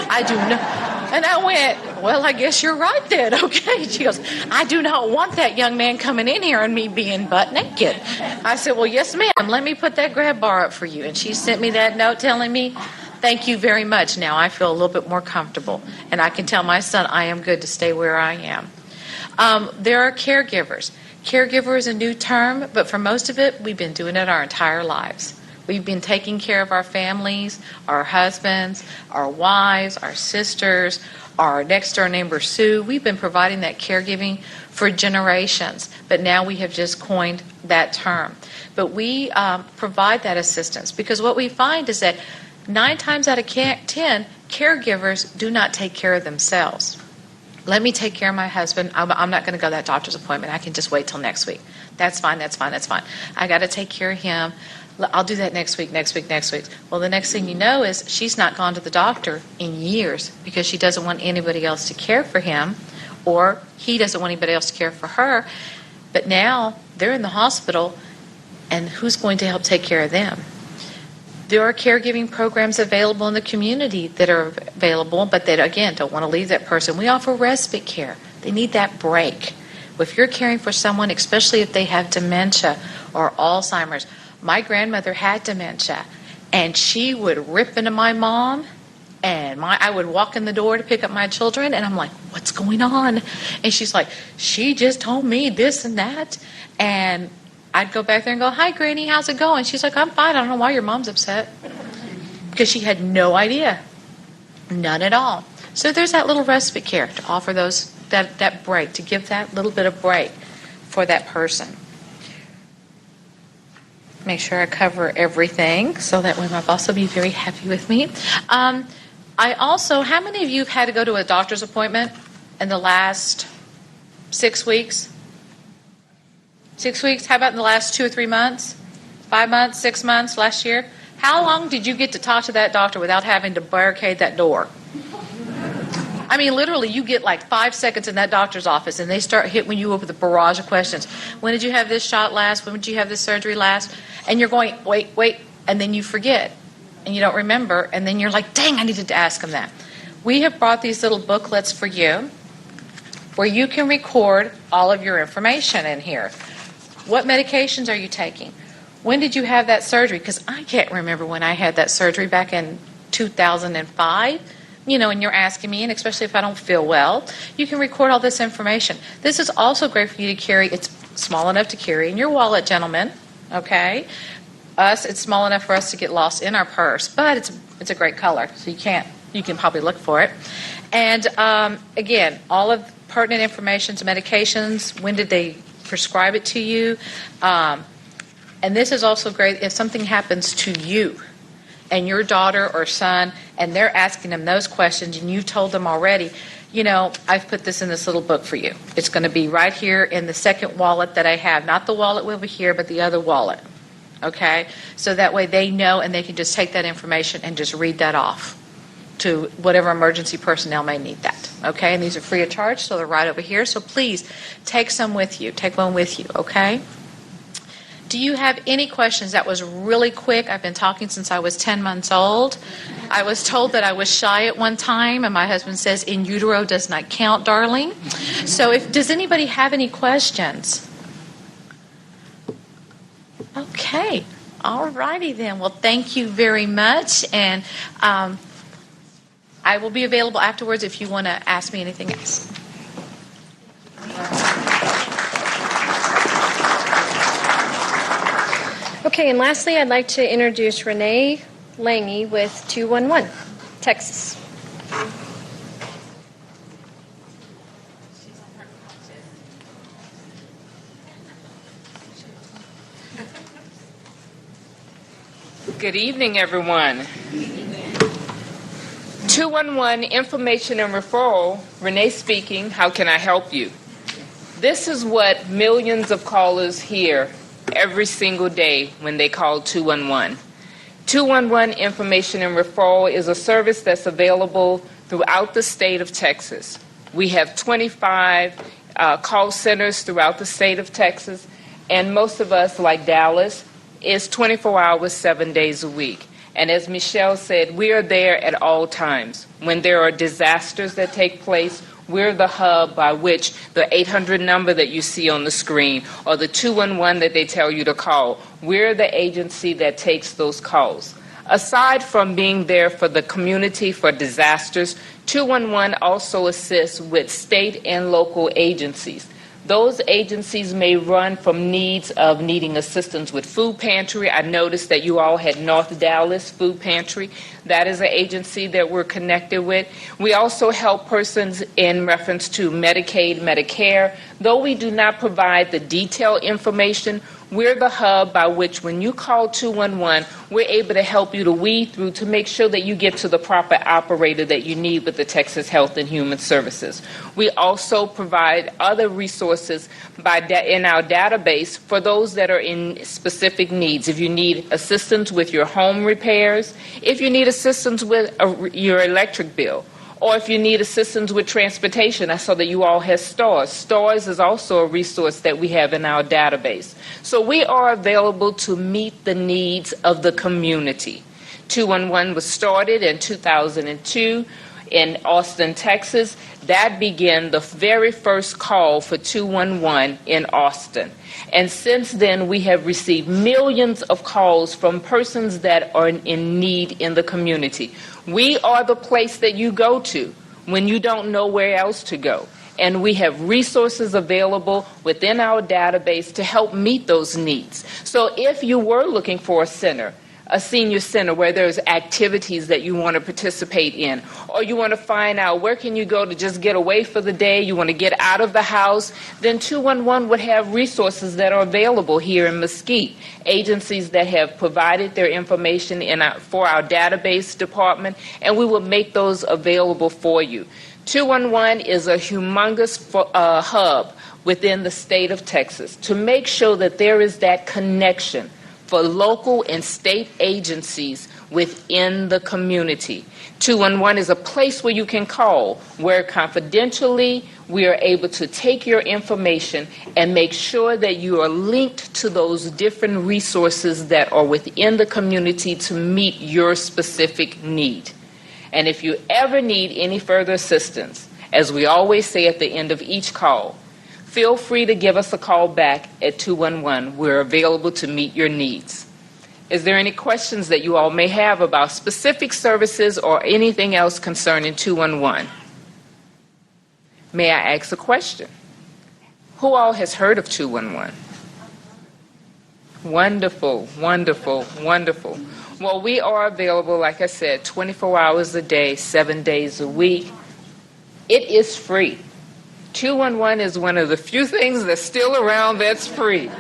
I do not. And I went, well, I guess you're right then. Okay. She goes, I do not want that young man coming in here and me being butt naked. I said, well, yes, ma'am. Let me put that grab bar up for you. And she sent me that note telling me, thank you very much. Now I feel a little bit more comfortable. And I can tell my son I am good to stay where I am. There are caregivers. Caregiver is a new term, but for most of it, we've been doing it our entire lives. We've been taking care of our families, our husbands, our wives, our sisters, our next door neighbor Sue. We've been providing that caregiving for generations, but now we have just coined that term. But we provide that assistance because what we find is that 9 times out of 10, caregivers do not take care of themselves. Let me take care of my husband. I'm not going to go to that doctor's appointment. I can just wait till next week. That's fine. I got to take care of him. I'll do that next week. Well, the next thing you know is she's not gone to the doctor in years because she doesn't want anybody else to care for him, or he doesn't want anybody else to care for her. But now they're in the hospital, and who's going to help take care of them? There are caregiving programs available in the community that are available, but they, again, don't want to leave that person. We offer respite care. They need that break. If you're caring for someone, especially if they have dementia or Alzheimer's, my grandmother had dementia, and she would rip into my mom, and I would walk in the door to pick up my children, and I'm like, what's going on? And she's like, she just told me this and that. And I'd go back there and go, hi, Granny, how's it going? She's like, I'm fine. I don't know why your mom's upset. Because she had no idea. None at all. So there's that little respite care to offer that break, to give that little bit of break for that person. Make sure I cover everything so that way my boss will be very happy with me. How many of you have had to go to a doctor's appointment in the last 6 weeks? 6 weeks? How about in the last 2 or 3 months? 5 months? 6 months? Last year? How long did you get to talk to that doctor without having to barricade that door? I mean, literally, you get like 5 seconds in that doctor's office, and they start hitting you up with a barrage of questions. When did you have this shot last? When did you have this surgery last? And you're going, wait, and then you forget, and you don't remember, and then you're like, dang, I needed to ask them that. We have brought these little booklets for you where you can record all of your information in here. What medications are you taking? When did you have that surgery? Because I can't remember when I had that surgery back in 2005. And you're asking me, and especially if I don't feel well, you can record all this information. This is also great for you to carry. It's small enough to carry in your wallet, gentlemen, okay? It's small enough for us to get lost in our purse, but it's a great color, so you can probably look for it. And again, all of pertinent information, medications, when did they prescribe it to you? And this is also great if something happens to you and your daughter or son, and they're asking them those questions, and you've told them already, I've put this in this little book for you. It's going to be right here in the second wallet that I have, not the wallet over here, but the other wallet, okay? So that way they know, and they can just take that information and just read that off to whatever emergency personnel may need that, okay? And these are free of charge, so they're right over here. So please take some with you. Take one with you, okay? Do you have any questions? That was really quick. I've been talking since I was 10 months old. I was told that I was shy at one time, and my husband says, in utero does not count, darling. So does anybody have any questions? Okay. All righty then. Well, thank you very much. And I will be available afterwards if you want to ask me anything else. Okay, and lastly, I'd like to introduce Renee Lange with 211, Texas. Good evening, everyone. 211 Information and Referral. Renee speaking. How can I help you? This is what millions of callers hear every single day when they call 211. 211 Information and Referral is a service that's available throughout the state of Texas. We have 25 call centers throughout the state of Texas, and most of us, like Dallas, is 24 hours, 7 days a week. And as Michelle said, we are there at all times. When there are disasters that take place, we're the hub by which the 800 number that you see on the screen or the 211 that they tell you to call, we're the agency that takes those calls. Aside from being there for the community for disasters, 211 also assists with state and local agencies. Those agencies may run from needs of needing assistance with food pantry. I noticed that you all had North Dallas Food Pantry. That is an agency that we're connected with. We also help persons in reference to Medicaid, Medicare. Though we do not provide the detailed information, we're the hub by which when you call 211, we're able to help you to weed through to make sure that you get to the proper operator that you need with the Texas Health and Human Services. We also provide other resources in our database for those that are in specific needs. If you need assistance with your home repairs, if you need assistance with your electric bill, or if you need assistance with transportation, I saw that you all have STARS. STARS is also a resource that we have in our database. So we are available to meet the needs of the community. 211 was started in 2002. in Austin, Texas, that began the very first call for 211 in Austin. And since then, we have received millions of calls from persons that are in need in the community. We are the place that you go to when you don't know where else to go. And we have resources available within our database to help meet those needs. So if you were looking for a senior center where there's activities that you want to participate in, or you want to find out where can you go to just get away for the day, you want to get out of the house, then 211 would have resources that are available here in Mesquite. Agencies that have provided their information for our database department, and we will make those available for you. 211 is a humongous hub within the state of Texas to make sure that there is that connection for local and state agencies within the community. 211 is a place where you can call, where confidentially we are able to take your information and make sure that you are linked to those different resources that are within the community to meet your specific need. And if you ever need any further assistance, as we always say at the end of each call, feel free to give us a call back at 211. We're available to meet your needs. Is there any questions that you all may have about specific services or anything else concerning 211? May I ask a question? Who all has heard of 211? Wonderful, wonderful, wonderful. Well, we are available, like I said, 24 hours a day, 7 days a week. It is free. 211 is one of the few things that's still around that's free.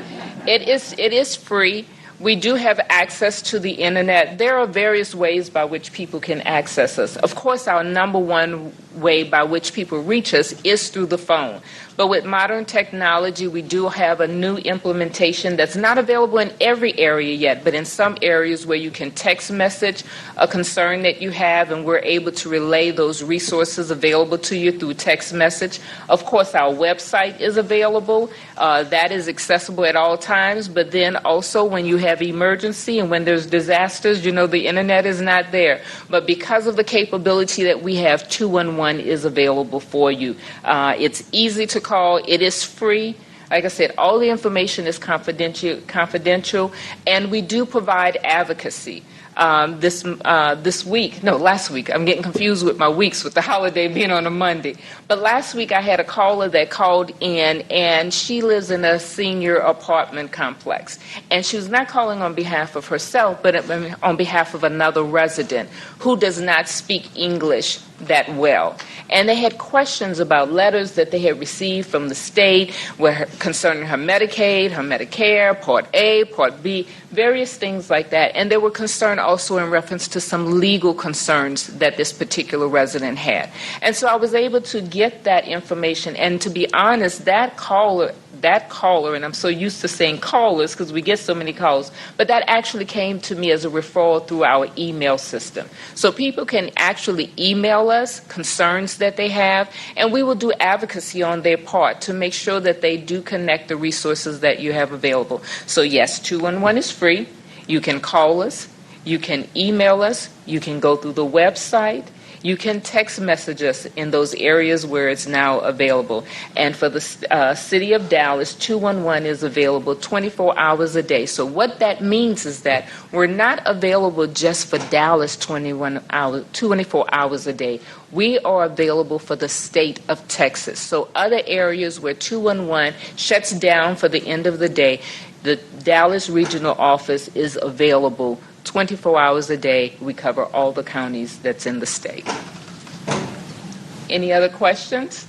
It is free. We do have access to the internet. There are various ways by which people can access us. Of course, our number one way by which people reach us is through the phone. But with modern technology, we do have a new implementation that's not available in every area yet, but in some areas where you can text message a concern that you have, and we're able to relay those resources available to you through text message. Of course, our website is available. That is accessible at all times, but then also when you have emergency and when there's disasters, the internet is not there. But because of the capability that we have, 211 is available for you. It's easy to call. It is free. Like I said, all the information is confidential, and we do provide advocacy. Last week, I'm getting confused with my weeks with the holiday being on a Monday. But last week I had a caller that called in, and she lives in a senior apartment complex. And she was not calling on behalf of herself, but on behalf of another resident who does not speak English that well. And they had questions about letters that they had received from the state concerning her Medicaid, her Medicare, Part A, Part B, various things like that. And they were concerned also in reference to some legal concerns that this particular resident had. And so I was able to get that information. And to be honest, that caller, and I'm so used to saying callers because we get so many calls, but that actually came to me as a referral through our email system. So people can actually email us concerns that they have, and we will do advocacy on their part to make sure that they do connect the resources that you have available. So yes, 211 is free. You can call us. You can email us. You can go through the website. You can text message us in those areas where it's now available. And for the city of Dallas, 211 is available 24 hours a day. So what that means is that we're not available just for Dallas 24 hours a day. We are available for the state of Texas. So other areas where 211 shuts down for the end of the day, the Dallas Regional Office is available 24 hours a day. We cover all the counties that's in the state. Any other questions?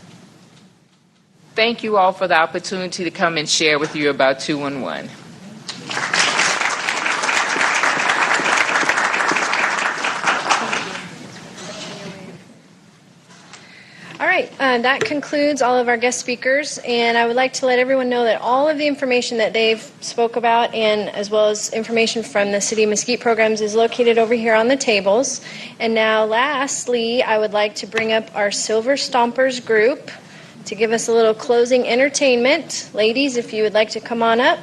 Thank you all for the opportunity to come and share with you about 211. All right, that concludes all of our guest speakers, and I would like to let everyone know that all of the information that they've spoke about, and as well as information from the City of Mesquite programs, is located over here on the tables. And now, lastly, I would like to bring up our Silver Stompers group to give us a little closing entertainment. Ladies, if you would like to come on up.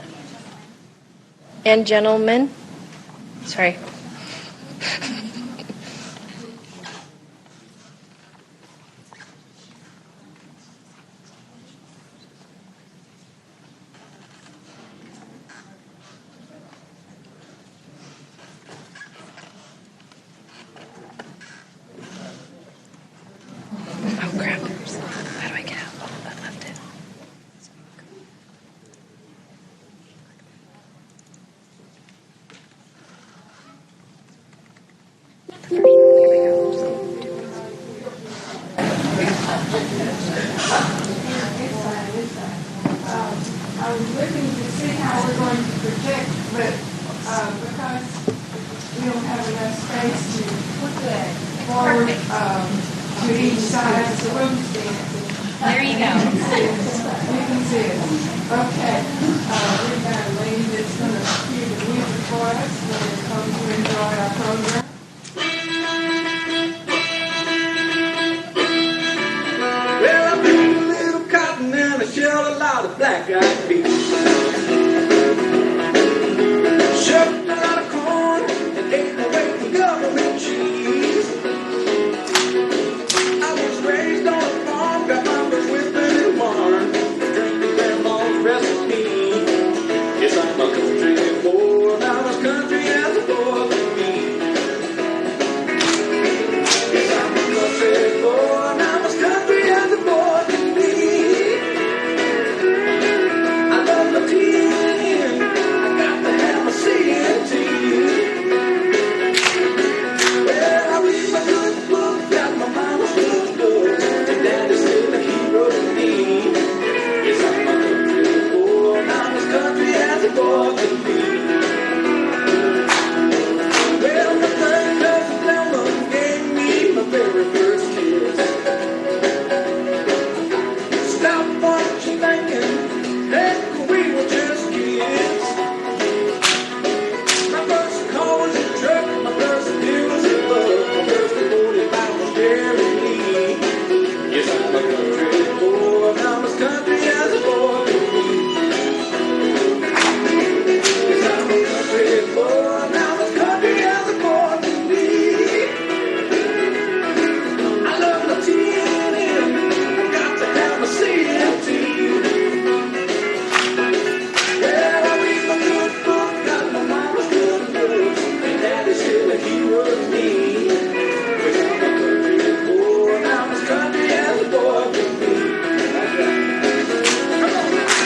And gentlemen. Sorry. going to protect, but because we don't have enough space to put that forward to each side of the room stand. There you go. You can see it. Okay. We've got a lady that's going to cue the music for us. We're going to enjoy our program. Well, I picked a little cotton and I shelled a lot of black-eyed peas. Shucked a lot of corn and ate my way from government cheese. I was raised on a farm, got my first whipping in a barn, drinking grandma's recipe. Yes, I'm a country boy, and I'm as country as a boy can be. Yes, I'm a country boy, and I'm as country as a boy can be. I love the tin, I got to have a C&T. Well, I read my good book, got my mama's good book, and daddy's still a hero to me. Yes, I'm a country boy, and I'm as country as a boy can be. Well, my first cousin Thelma gave me my very first kiss. Stop what you thinking, heck, we were just kids. My first car was a truck, my first deal was a bug, my first devoted life was Jerry Lee. Yes, I'm a country boy, and I'm as country as a boy can be. Yes, I'm a country boy, and I'm as country as a boy can be. I love my TNN, I got to have my CMT. Well, I read my good book, got my mama's good looks, and daddy's still a hero to me. Yes, I'm a country boy, and I'm as country as a boy can be. Come on now.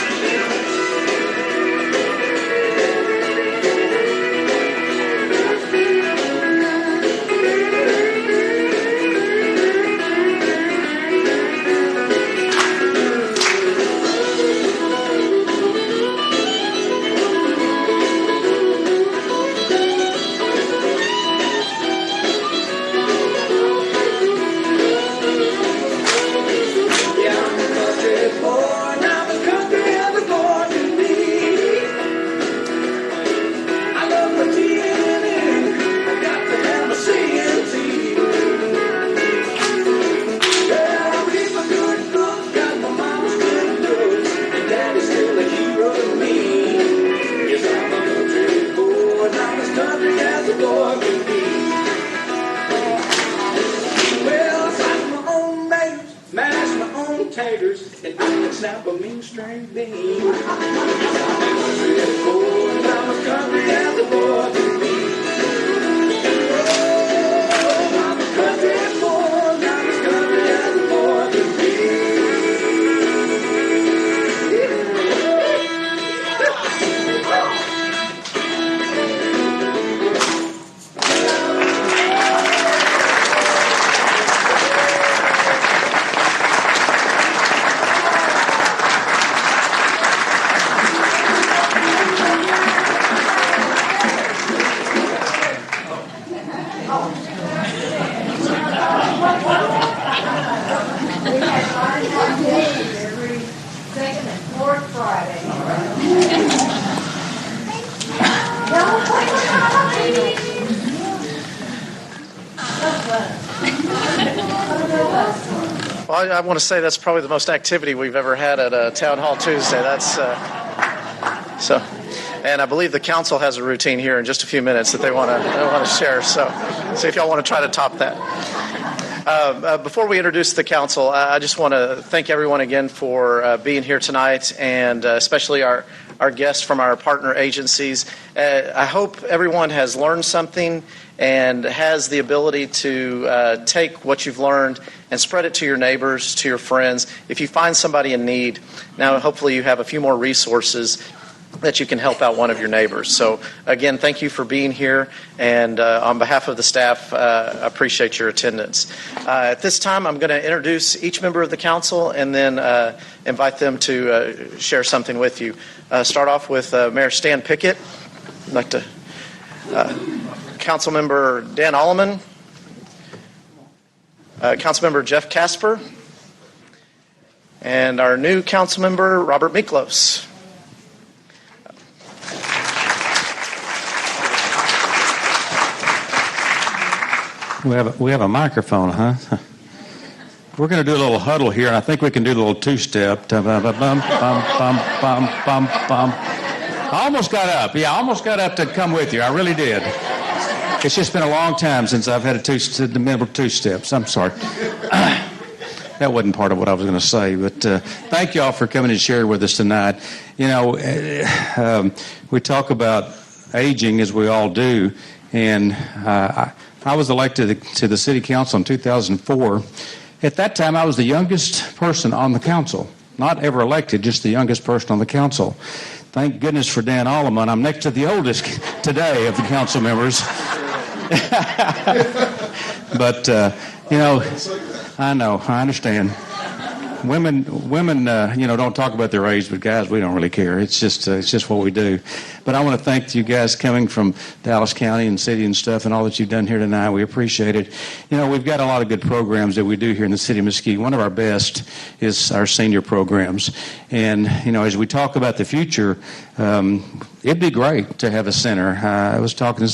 Yeah, I'm a country boy, and I'm as country as a boy can be. I love my TNN, I got to have my CMT. Well, I read my good book, got my mama's good looks, and daddy's still a hero to me. Yes, I'm a country boy, and I'm as country as a boy can be. Well, I fight my own neighbors, mash my own taters, and I can snap a mean string bean. I'm a country boy, and I'm as country as a boy can be. Oh, I'm a country boy, and I'm as country as a boy can be. We have live activities every second and fourth Friday. Don't play with Halloween. Well, I want to say that's probably the most activity we've ever had at Town Hall Tuesday. That's so. And I believe the council has a routine here in just a few minutes that they want to share. So, see if y'all want to try to top that. Before we introduce the council, I just want to thank everyone again for being here tonight, and especially our guests from our partner agencies. I hope everyone has learned something and has the ability to take what you've learned and spread it to your neighbors, to your friends. If you find somebody in need, now hopefully you have a few more resources that you can help out one of your neighbors. So again, thank you for being here, and on behalf of the staff, appreciate your attendance. At this time, I'm going to introduce each member of the council and then invite them to share something with you. Start off with Mayor Stan Pickett. I'd like to Councilmember Dan Alleman, Councilmember Jeff Casper, and our new Councilmember Robert Miklos. We have a microphone, huh? We're going to do a little huddle here, and I think we can do the little two-step. I almost got up. Yeah, I almost got up to come with you. I really did. It's just been a long time since I've had the middle two steps. I'm sorry. That wasn't part of what I was going to say, but thank you all for coming and sharing with us tonight. You know, we talk about aging, as we all do, and I was elected to the city council in 2004. At that time, I was the youngest person on the council. Not ever elected, just the youngest person on the council. Thank goodness for Dan Alleman. I'm next to the oldest today of the council members. But, you know, I understand. Women, don't talk about their age, but guys, we don't really care. It's just what we do. But I want to thank you guys coming from Dallas County and city and stuff, and all that you've done here tonight. We appreciate it. You know, we've got a lot of good programs that we do here in the city of Mesquite. One of our best is our senior programs. And, you know, as we talk about the future, it'd be great to have a center. I was talking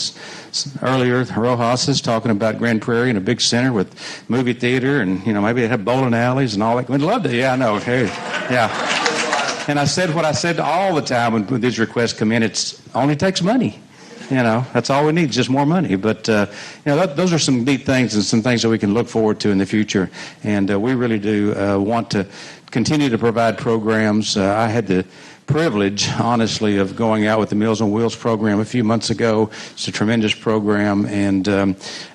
earlier, Rojas is talking about Grand Prairie and a big center with movie theater, and, you know, maybe they'd have bowling alleys and all that. We'd love to. Yeah, I know. Hey, yeah. And I said what I said all the time when these requests come in. It only takes money. You know, that's all we need, just more money. But, you know, those are some neat things and some things that we can look forward to in the future. And we really do want to continue to provide programs. I had the privilege, honestly, of going out with the Meals on Wheels program a few months ago. It's a tremendous program, and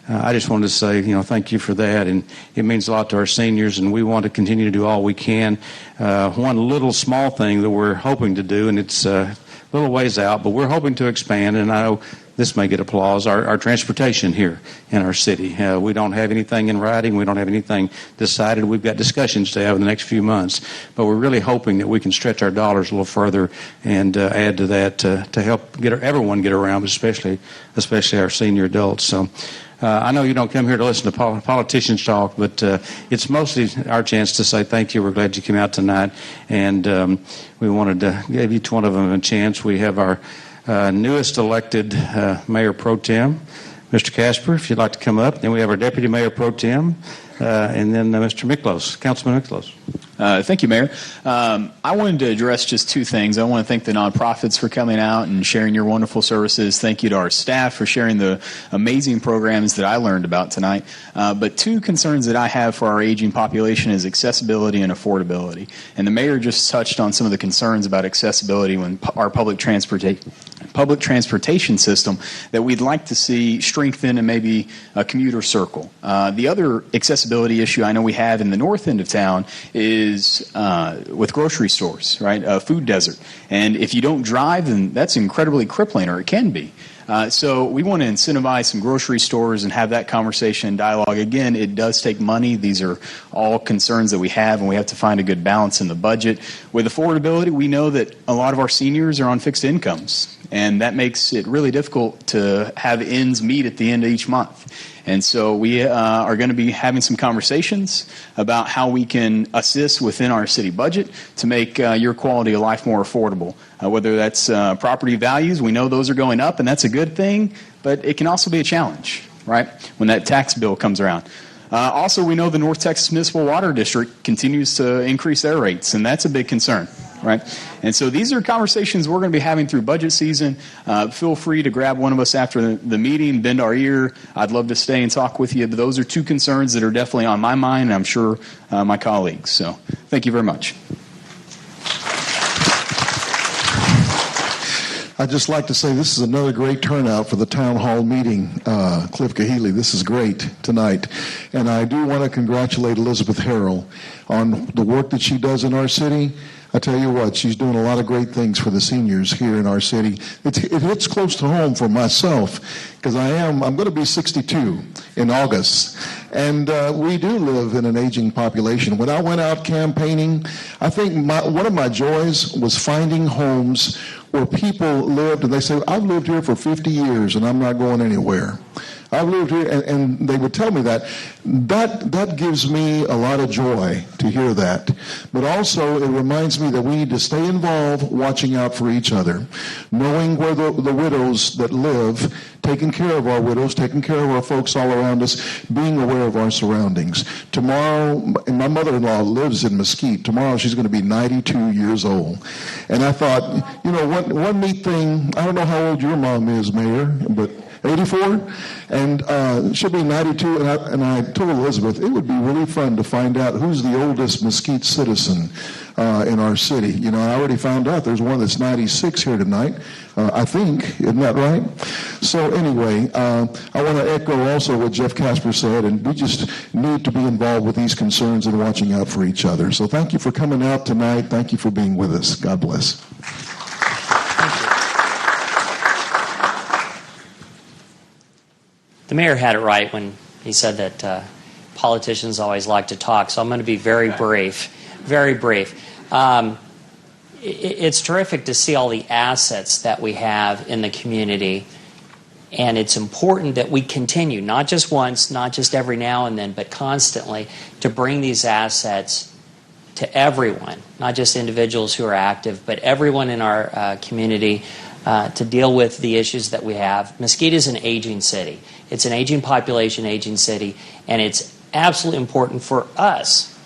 I just wanted to say, you know, thank you for that, and it means a lot to our seniors, and we want to continue to do all we can. One little small thing that we're hoping to do, and it's a little ways out, but we're hoping to expand, and I know this may get applause, our transportation here in our city. We don't have anything in writing. We don't have anything decided. We've got discussions to have in the next few months, but we're really hoping that we can stretch our dollars a little further and add to that to help everyone get around, especially our senior adults. So I know you don't come here to listen to politicians talk, but it's mostly our chance to say thank you. We're glad you came out tonight, and we wanted to give each one of them a chance. We have our newest elected Mayor Pro Tem, Mr. Casper, if you'd like to come up. Then we have our Deputy Mayor Pro Tem, and then Mr. Miklos, Councilman Miklos. Thank you, Mayor. I wanted to address just two things. I want to thank the nonprofits for coming out and sharing your wonderful services. Thank you to our staff for sharing the amazing programs that I learned about tonight. But two concerns that I have for our aging population is accessibility and affordability. And the mayor just touched on some of the concerns about accessibility when our public transportation system that we'd like to see strengthen and maybe a commuter circle. The other accessibility issue I know we have in the north end of town is with grocery stores, right? A food desert. And if you don't drive, then that's incredibly crippling, or it can be. So we want to incentivize some grocery stores and have that conversation and dialogue. Again, it does take money. These are all concerns that we have, and we have to find a good balance in the budget. With affordability, we know that a lot of our seniors are on fixed incomes, and that makes it really difficult to have ends meet at the end of each month. And so we are going to be having some conversations about how we can assist within our city budget to make your quality of life more affordable. Whether that's property values, we know those are going up, and that's a good thing, but it can also be a challenge, right, when that tax bill comes around. Also, we know the North Texas Municipal Water District continues to increase their rates, and that's a big concern. Right? And so these are conversations we're going to be having through budget season. Feel free to grab one of us after the meeting, bend our ear. I'd love to stay and talk with you. But those are two concerns that are definitely on my mind, and I'm sure my colleagues. So thank you very much. I'd just like to say this is another great turnout for the town hall meeting, Cliff Kahele. This is great tonight. And I do want to congratulate Elizabeth Harrell on the work that she does in our city. I tell you what, she's doing a lot of great things for the seniors here in our city. It hits close to home for myself because I'm going to be 62 in August. And we do live in an aging population. When I went out campaigning, I think one of my joys was finding homes where people lived and they say, I've lived here for 50 years and I'm not going anywhere. I've lived here, and they would tell me that. That gives me a lot of joy to hear that. But also, it reminds me that we need to stay involved, watching out for each other, knowing where the widows that live, taking care of our widows, taking care of our folks all around us, being aware of our surroundings. Tomorrow, and my mother-in-law lives in Mesquite. Tomorrow, she's going to be 92 years old. And I thought, one neat thing, I don't know how old your mom is, Mayor, but 84, and she'll be 92, and I told Elizabeth it would be really fun to find out who's the oldest Mesquite citizen in our city. I already found out there's one that's 96 here tonight, I think. Isn't that right? So anyway, I want to echo also what Jeff Casper said, and we just need to be involved with these concerns and watching out for each other. So thank you for coming out tonight. Thank you for being with us. God bless. The mayor had it right when he said that politicians always like to talk, so I'm going to be very brief. Very brief. It's terrific to see all the assets that we have in the community, and it's important that we continue, not just once, not just every now and then, but constantly, to bring these assets to everyone, not just individuals who are active, but everyone in our community to deal with the issues that we have. Mesquite is an aging city. It's an aging population, aging city, and it's absolutely important for us.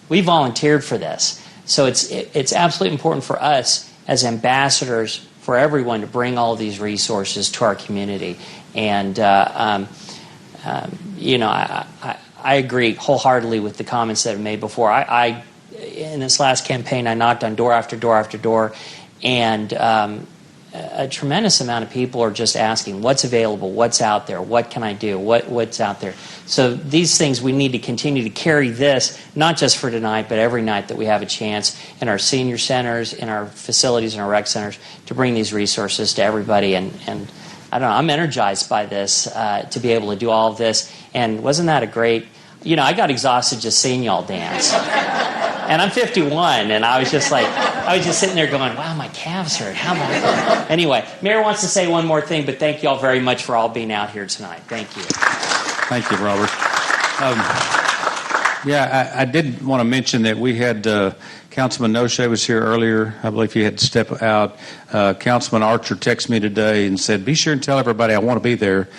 We volunteered for this. So it's absolutely important for us as ambassadors for everyone to bring all these resources to our community. And, I agree wholeheartedly with the comments that have made before. I in this last campaign, I knocked on door after door after door, and a tremendous amount of people are just asking, what's available, what's out there, what can I do, what's out there. So these things, we need to continue to carry this, not just for tonight, but every night that we have a chance in our senior centers, in our facilities, in our rec centers, to bring these resources to everybody. And I don't know, I'm energized by this, to be able to do all of this. And wasn't that a great, I got exhausted just seeing y'all dance. And I'm 51, and I was just sitting there going, wow, my calves hurt. How about that? Anyway, Mayor wants to say one more thing, but thank you all very much for all being out here tonight. Thank you. Thank you, Robert. I did want to mention that we had Councilman Noche was here earlier. I believe he had to step out. Councilman Archer texted me today and said, be sure and tell everybody I want to be there.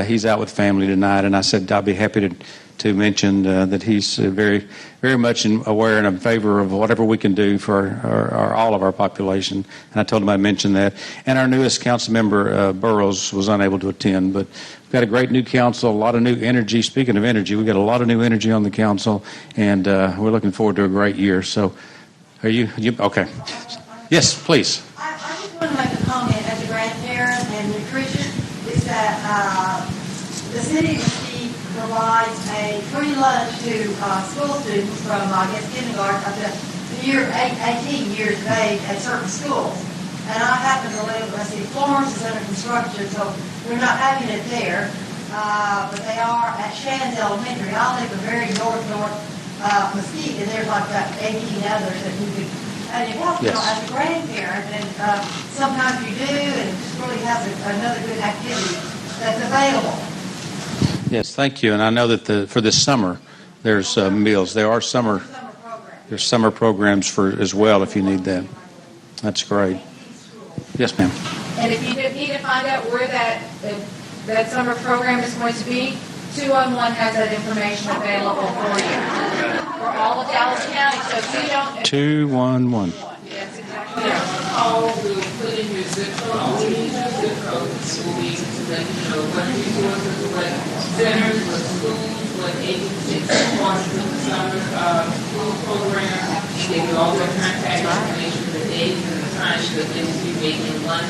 He's out with family tonight, and I said I'll be happy to mention that he's very, very much aware and in favor of whatever we can do for all of our population. And I told him I'd mention that. And our newest council member, Burrows, was unable to attend. But we've got a great new council, a lot of new energy. Speaking of energy, we've got a lot of new energy on the council, and we're looking forward to a great year. So are you okay? Yes, please. I just want to make a comment as a grandparent and nutrition, is that the city of Mesquite provides a free lunch to school students from, kindergarten up to the year 18 years of age at certain schools. And I happen to live, Florence is under construction, so we're not having it there. But they are at Shands Elementary. I live in very north Mesquite, and there's like about 18 others that you could, and it helps, as a grandparent, and sometimes you do, and it just really has another good activity that's available. Yes, thank you. And I know that for this summer, there's meals. There's summer programs as well if you need that. That's great. Yes, ma'am. And if you need to find out where that summer program is going to be, 211 has that information available for you. For all of Dallas County. So if you don't... 211. Yes, exactly. Call, we'll put in your zip code. All we need is your zip code. We'll be able to let you know what resources, what centers, what schools, what agencies, part of the summer school program. They will also contact information, the days and the times that they will be making lunch,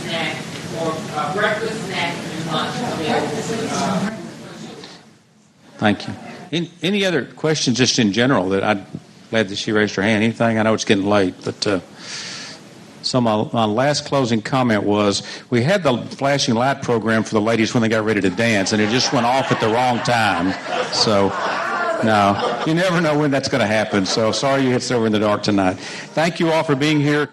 snack, or breakfast, snack, and lunch available. Thank you. Any other questions just in general that Glad that she raised her hand. Anything? I know it's getting late, but so my last closing comment was we had the flashing light program for the ladies when they got ready to dance, and it just went off at the wrong time. So, no, you never know when that's going to happen. So sorry you hit silver in the dark tonight. Thank you all for being here.